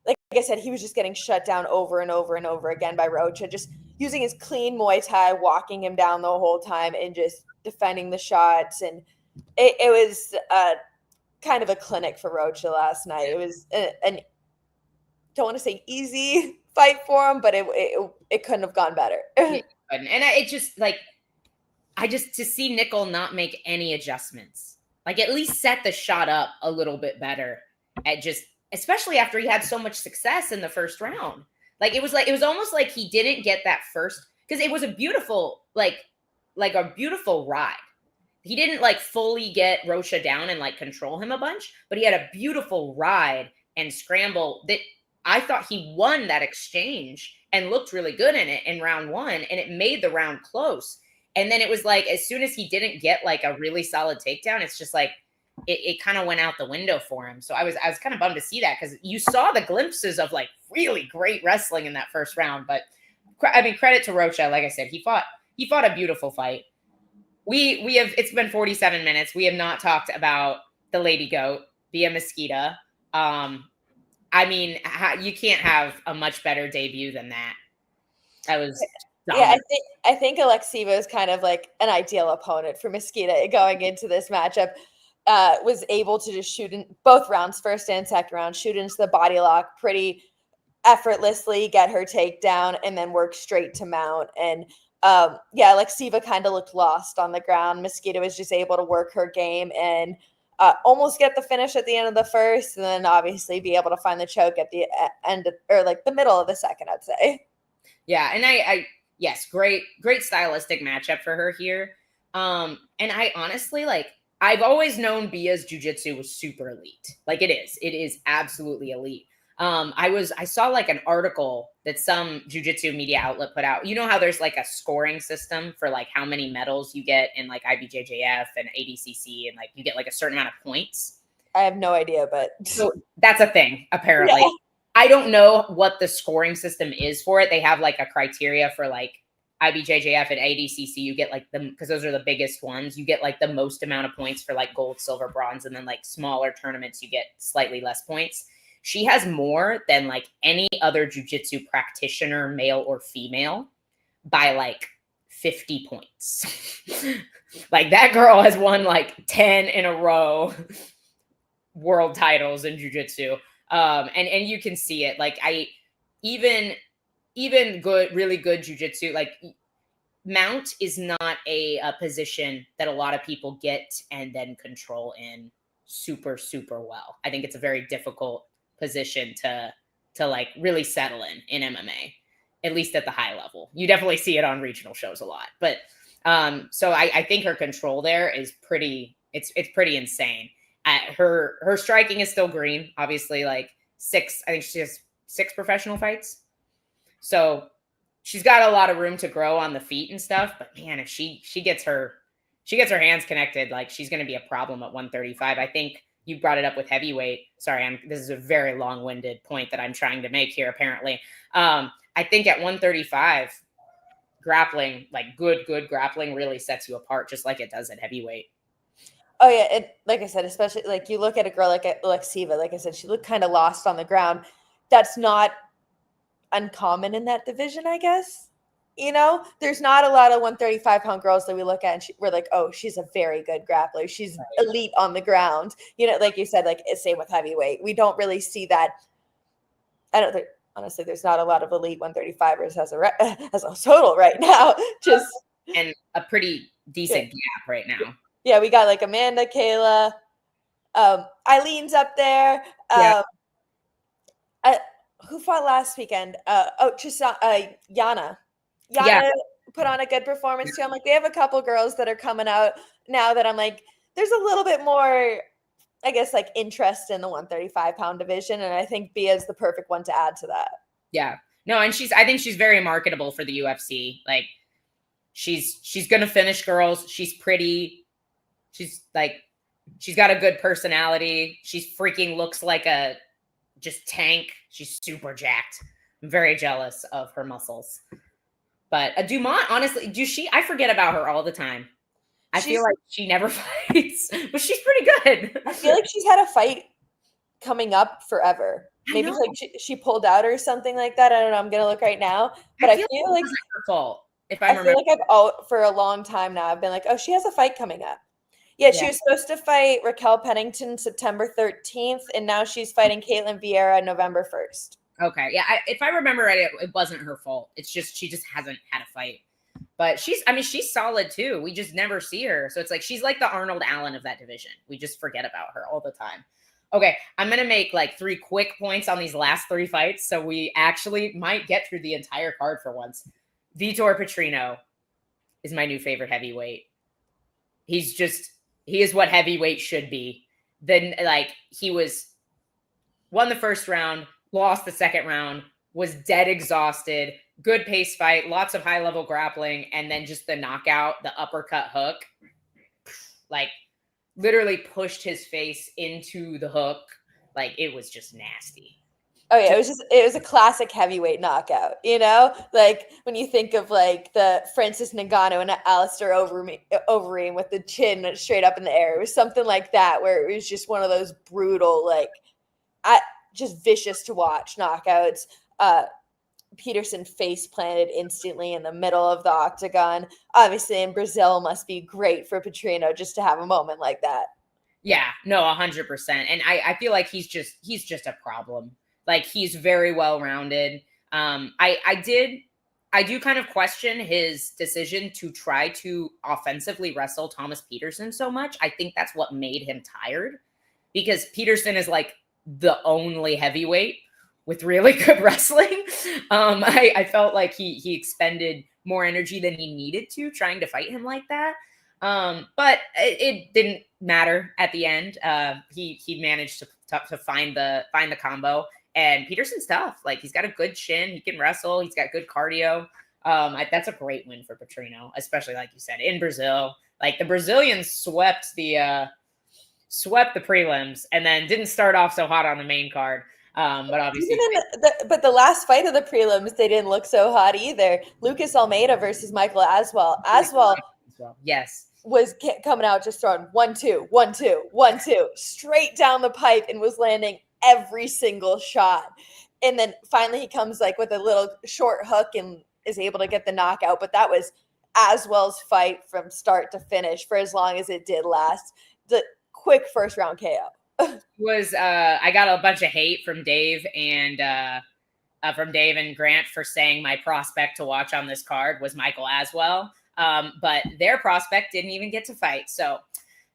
[SPEAKER 3] like I said, he was just getting shut down over and over and over again by Rocha, just using his clean Muay Thai, walking him down the whole time and just defending the shots. And it was kind of a clinic for Rocha last night. It was an don't want to say easy fight for him, but it couldn't have gone better.
[SPEAKER 2] And it just like, to see Nickel not make any adjustments, like at least set the shot up a little bit better at just, especially after he had so much success in the first round. Like it was almost like he didn't get that first, because it was a beautiful, like a beautiful ride. He didn't like fully get Rocha down and like control him a bunch, but he had a beautiful ride and scramble that I thought he won that exchange and looked really good in it in round 1, and it made the round close. And then it was like, as soon as he didn't get like a really solid takedown, it's just like, it kind of went out the window for him. So I was kind of bummed to see that, because you saw the glimpses of like really great wrestling in that first round. But I mean, credit to Rocha. Like I said, he fought a beautiful fight. It's been 47 minutes. We have not talked about the Lady Goat, Bia Mesquita. I mean, you can't have a much better debut than that. That was dominant.
[SPEAKER 3] Yeah, I think Alexiva is kind of like an ideal opponent for Mesquita going into this matchup. Was able to just shoot in both rounds, first and second round, shoot into the body lock pretty effortlessly, get her takedown, and then work straight to mount. And Alexiva kind of looked lost on the ground. Mesquita was just able to work her game and almost get the finish at the end of the first, and then obviously be able to find the choke at the end or like the middle of the second, I'd say.
[SPEAKER 2] Yeah, and yes, great stylistic matchup for her here. And I honestly, like, I've always known Bia's jiu-jitsu was super elite. Like it is absolutely elite. I saw like an article that some jiu-jitsu media outlet put out. You know how there's like a scoring system for like how many medals you get in like IBJJF and ADCC, and like you get like a certain amount of points.
[SPEAKER 3] I have no idea, but
[SPEAKER 2] so that's a thing apparently.
[SPEAKER 3] Yeah.
[SPEAKER 2] I don't know what the scoring system is for it. They have like a criteria for like IBJJF and ADCC. You get like because those are the biggest ones. You get like the most amount of points for like gold, silver, bronze, and then like smaller tournaments you get slightly less points. She has more than like any other jiu-jitsu practitioner, male or female, by like 50 points. Like that girl has won like 10 in a row world titles in jiu-jitsu. And you can see it. Like even good, really good jiu-jitsu, like mount is not a position that a lot of people get and then control in super, super well. I think it's a very difficult position to like really settle in MMA, at least at the high level. You definitely see it on regional shows a lot, but so I think her control there is pretty, it's pretty insane. Her striking is still green, obviously, like I think she has 6 professional fights. So she's got a lot of room to grow on the feet and stuff, but man, if she gets her hands connected, like she's going to be a problem at 135. I think you brought it up with heavyweight. Sorry, this is a very long-winded point that I'm trying to make here, apparently. I think at 135, grappling, like good grappling really sets you apart, just like it does at heavyweight.
[SPEAKER 3] Oh, yeah. And like I said, especially like you look at a girl like Alexiva, like I said, she looked kind of lost on the ground. That's not uncommon in that division, I guess. You know, there's not a lot of 135-pound girls that we look at and we're like, oh, she's a very good grappler. She's elite on the ground. You know, like you said, like same with heavyweight. We don't really see that. I don't think, honestly, there's not a lot of elite 135ers as a total right now. Just
[SPEAKER 2] and a pretty decent gap right now.
[SPEAKER 3] Yeah, we got like Amanda, Kayla, Eileen's up there.
[SPEAKER 2] Yeah.
[SPEAKER 3] Who fought last weekend? Yana.
[SPEAKER 2] Yeah.
[SPEAKER 3] Yana put on a good performance too. I'm like, they have a couple girls that are coming out now that I'm like, there's a little bit more, I guess, like interest in the 135-pound division, and I think Bia is the perfect one to add to that.
[SPEAKER 2] Yeah. No, and I think she's very marketable for the UFC. Like, she's gonna finish girls. She's pretty. She's got a good personality. She's freaking looks like a just tank. She's super jacked. I'm very jealous of her muscles. But Dumont, honestly, I forget about her all the time. I feel like she never fights, but she's pretty good.
[SPEAKER 3] I feel like she's had a fight coming up forever. Maybe like she pulled out or something like that. I don't know. I'm gonna look right now, but I feel like
[SPEAKER 2] it's her fault. If
[SPEAKER 3] I feel like for a long time now, I've been like, oh, she has a fight coming up. Yeah, she was supposed to fight Raquel Pennington September 13th, and now she's fighting Caitlin Vieira November 1st.
[SPEAKER 2] Okay, yeah. If I remember right, it wasn't her fault. It's just she just hasn't had a fight. But she's solid too. We just never see her. So it's like she's like the Arnold Allen of that division. We just forget about her all the time. Okay, I'm going to make like 3 quick points on these last 3 fights. So we actually might get through the entire card for once. Vitor Petrino is my new favorite heavyweight. He is what heavyweight should be. Then he won the first round, lost the second round, was dead exhausted, good pace fight, lots of high level grappling, and then just the knockout, the uppercut hook, literally pushed his face into the hook. It was just nasty.
[SPEAKER 3] Oh yeah, it was a classic heavyweight knockout, you know? Like when you think of like the Francis Ngannou and Alistair Overeem with the chin straight up in the air. It was something like that where it was just one of those brutal, just vicious to watch knockouts. Peterson face planted instantly in the middle of the octagon. Obviously in Brazil must be great for Petrino just to have a moment like that.
[SPEAKER 2] Yeah, no, 100%. And I feel like he's just a problem. He's very well-rounded. I do kind of question his decision to try to offensively wrestle Thomas Peterson so much. I think that's what made him tired, because Peterson is the only heavyweight with really good wrestling. I felt like he expended more energy than he needed to trying to fight him like that. But it didn't matter at the end. He managed to find the combo. And Peterson's tough. He's got a good chin. He can wrestle. He's got good cardio. That's a great win for Petrino, especially like you said, in Brazil. The Brazilians swept the prelims and then didn't start off so hot on the main card. But obviously,
[SPEAKER 3] but the last fight of the prelims, they didn't look so hot either. Lucas Almeida versus Michael Aswell. Aswell,
[SPEAKER 2] yes,
[SPEAKER 3] was coming out just throwing 1-2, 1-2, 1-2 straight down the pipe and was landing every single shot. And then finally he comes with a little short hook and is able to get the knockout. But that was Aswell's fight from start to finish for as long as it did last. The quick first round KO.
[SPEAKER 2] I got a bunch of hate from Dave and Grant for saying my prospect to watch on this card was Michael Aswell. But their prospect didn't even get to fight. So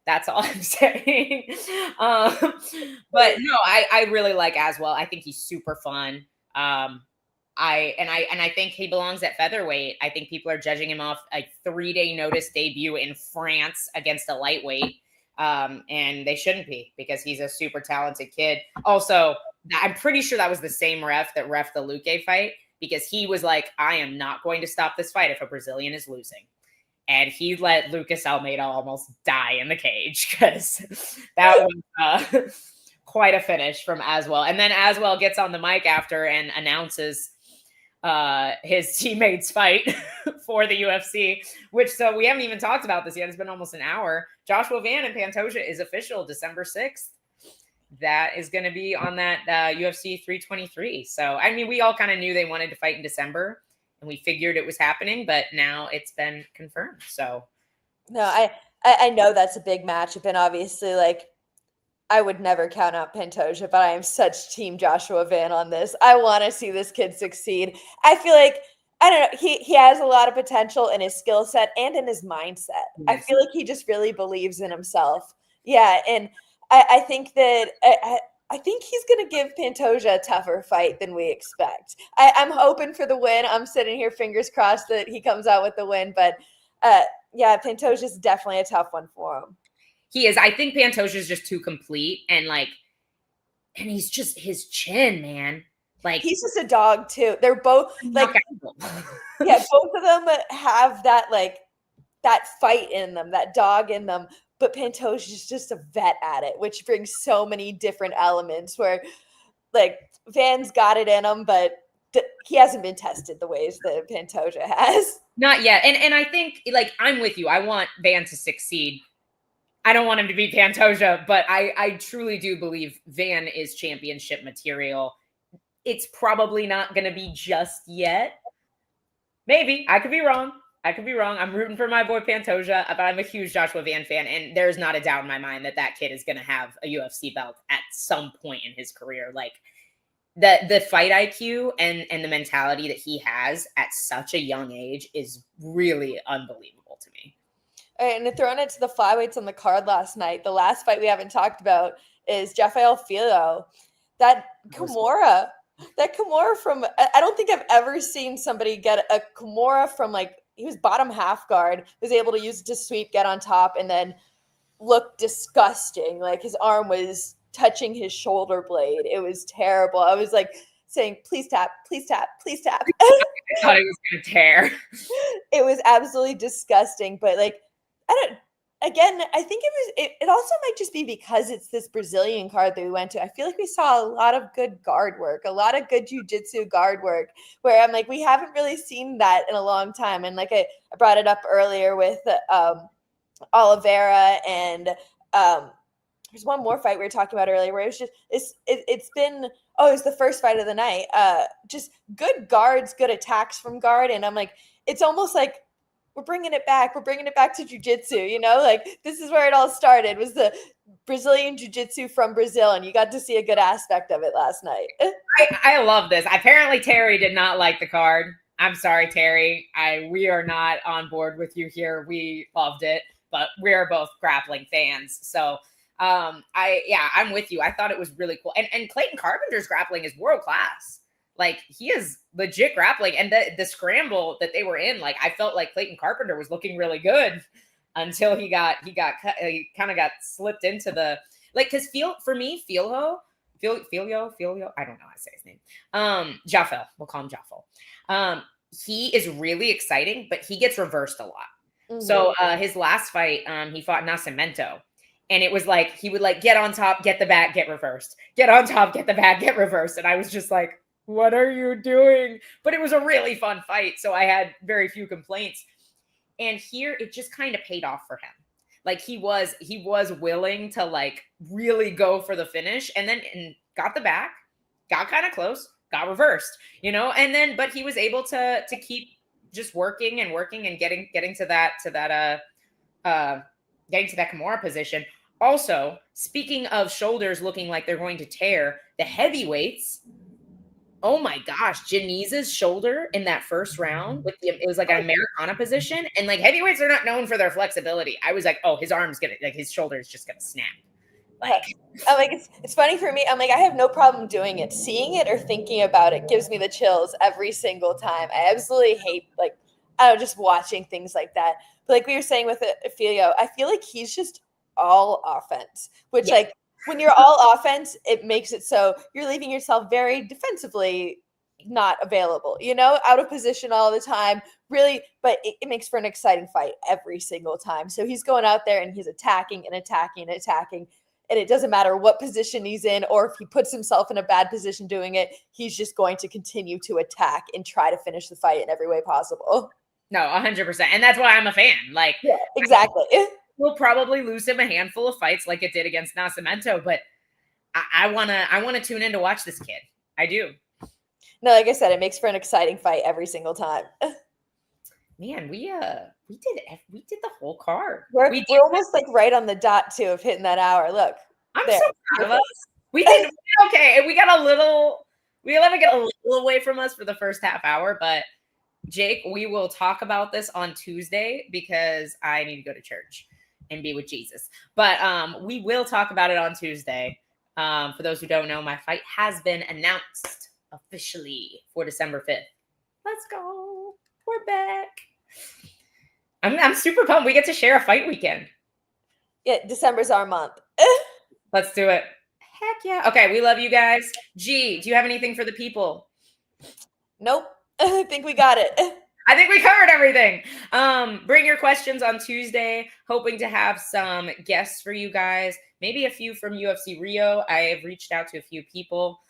[SPEAKER 2] that's all I'm saying. But no, I really like Aswell. I think he's super fun. I think he belongs at featherweight. I think people are judging him off a 3-day notice debut in France against a lightweight. And they shouldn't be, because he's a super talented kid. Also, I'm pretty sure that was the same ref that ref the Luque fight, because he was like, I am not going to stop this fight if a Brazilian is losing. And he let Lucas Almeida almost die in the cage, because that was quite a finish from Aswell. And then Aswell gets on the mic after and announces his teammate's fight for the UFC, so we haven't even talked about this yet. It's been almost an hour. Joshua Van and Pantoja is official December 6th. That is going to be on that UFC 323. So, we all kind of knew they wanted to fight in December, and we figured it was happening, but now it's been confirmed. So,
[SPEAKER 3] no, I know that's a big matchup, and obviously, I would never count out Pantoja, but I am such team Joshua Van on this. I want to see this kid succeed. I feel like, I don't know, he has a lot of potential in his skill set and in his mindset. Yes. I feel like he just really believes in himself. Yeah, and I think that I think he's going to give Pantoja a tougher fight than we expect. I'm hoping for the win. I'm sitting here, fingers crossed that he comes out with the win. But yeah, Pantoja's definitely a tough one for him.
[SPEAKER 2] He is. I think Pantoja's just too complete, and he's just his chin, man. Like
[SPEAKER 3] he's just a dog too. They're both like yeah, both of them have that fight in them, that dog in them. But Pantoja's just a vet at it, which brings so many different elements where like Van's got it in him, but he hasn't been tested the ways that Pantoja has.
[SPEAKER 2] Not yet. And I think like I'm with you. I want Van to succeed. I don't want him to beat Pantoja, but I truly do believe Van is championship material. It's probably not going to be just yet. Maybe. I could be wrong. I'm rooting for my boy Pantoja, but I'm a huge Joshua Van fan, and there's not a doubt in my mind that kid is going to have a UFC belt at some point in his career. Like the fight IQ and the mentality that he has at such a young age is really unbelievable to me.
[SPEAKER 3] And throwing it to the flyweights on the card last night, the last fight we haven't talked about is Rafael Filho. That Kimura from, I don't think I've ever seen somebody get a Kimura from like, he was bottom half guard, was able to use it to sweep, get on top, and then look disgusting. Like his arm was touching his shoulder blade. It was terrible. I was like saying, please tap, please tap, please tap.
[SPEAKER 2] I thought he was going to tear.
[SPEAKER 3] It was absolutely disgusting. But like, I think it also might just be because it's this Brazilian card that we went to. I feel like we saw a lot of good guard work, a lot of good jiu-jitsu guard work, where I'm like, we haven't really seen that in a long time. And like I brought it up earlier with Oliveira, and there's one more fight we were talking about earlier where it was just it's been it was the first fight of the night. Just good guards, good attacks from guard, and I'm like, it's almost like we're bringing it back. We're bringing it back to jiu-jitsu, like this is where it all started, was the Brazilian jiu-jitsu from Brazil. And you got to see a good aspect of it last night.
[SPEAKER 2] I love this. Apparently Terry did not like the card. I'm sorry, Terry. We are not on board with you here. We loved it, but we're both grappling fans. So I'm with you. I thought it was really cool. And Clayton Carpenter's grappling is world class. Like he is legit grappling, and the scramble that they were in, like I felt like Clayton Carpenter was looking really good until he kind of got slipped into the because for me Filho, I don't know how to say his name. Jaffel, we'll call him Jaffel. He is really exciting, but he gets reversed a lot. Mm-hmm. So his last fight, he fought Nascimento. And it was like he would like get on top, get the back, get reversed. Get on top, get the back, get reversed. And I was just like, what are you doing? But it was a really fun fight, so I had very few complaints. And here it just kind of paid off for him. Like he was willing to like really go for the finish, and got the back, got kind of close, got reversed, and then but he was able to keep just working and getting to that Kimura position. Also, speaking of shoulders looking like they're going to tear, the heavyweights, oh my gosh, Janice's shoulder in that first round it was like an Americana position, and like heavyweights are not known for their flexibility. I was like, oh, his shoulder is just gonna snap. Like,
[SPEAKER 3] I'm like, it's funny for me. I'm like, I have no problem doing it. Seeing it or thinking about it gives me the chills every single time. I absolutely hate just watching things like that. But like we were saying with Filho, I feel like he's just all offense, which like when you're all offense, it makes it so you're leaving yourself very defensively not available, out of position all the time, really. But it makes for an exciting fight every single time. So he's going out there and he's attacking and attacking and attacking. And it doesn't matter what position he's in, or if he puts himself in a bad position doing it, he's just going to continue to attack and try to finish the fight in every way possible.
[SPEAKER 2] No, 100%. And that's why I'm a fan. Like,
[SPEAKER 3] yeah, exactly.
[SPEAKER 2] We'll probably lose him a handful of fights like it did against Nascimento, but I wanna tune in to watch this kid. I do.
[SPEAKER 3] No, like I said, it makes for an exciting fight every single time.
[SPEAKER 2] Man, we did the whole card.
[SPEAKER 3] We're almost like right on the dot too of hitting that hour. Look,
[SPEAKER 2] I'm so proud of us. We did okay, and we let it get a little away from us for the first half hour, but Jake, we will talk about this on Tuesday because I need to go to church. and be with Jesus. But we will talk about it on Tuesday. For those who don't know, my fight has been announced officially for December 5th. Let's go. We're back. I'm super pumped. We get to share a fight weekend.
[SPEAKER 3] Yeah, December's our month.
[SPEAKER 2] Let's do it. Heck yeah. Okay, we love you guys. G, do you have anything for the people?
[SPEAKER 3] Nope. I think we got it.
[SPEAKER 2] I think we covered everything. Bring your questions on Tuesday. Hoping to have some guests for you guys. Maybe a few from UFC Rio. I have reached out to a few people.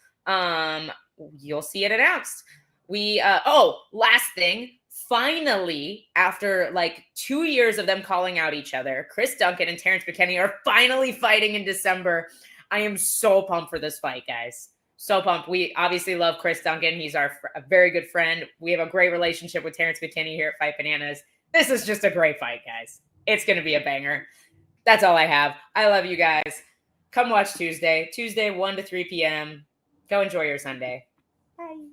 [SPEAKER 2] You'll see it announced. Last thing. Finally, after like 2 years of them calling out each other, Chris Duncan and Terrence McKinney are finally fighting in December. I am so pumped for this fight, guys. So pumped. We obviously love Chris Duncan. He's a very good friend. We have a great relationship with Terrence McKinney here at Fight Bananas. This is just a great fight, guys. It's going to be a banger. That's all I have. I love you guys. Come watch Tuesday. Tuesday, 1 to 3 p.m. Go enjoy your Sunday. Bye.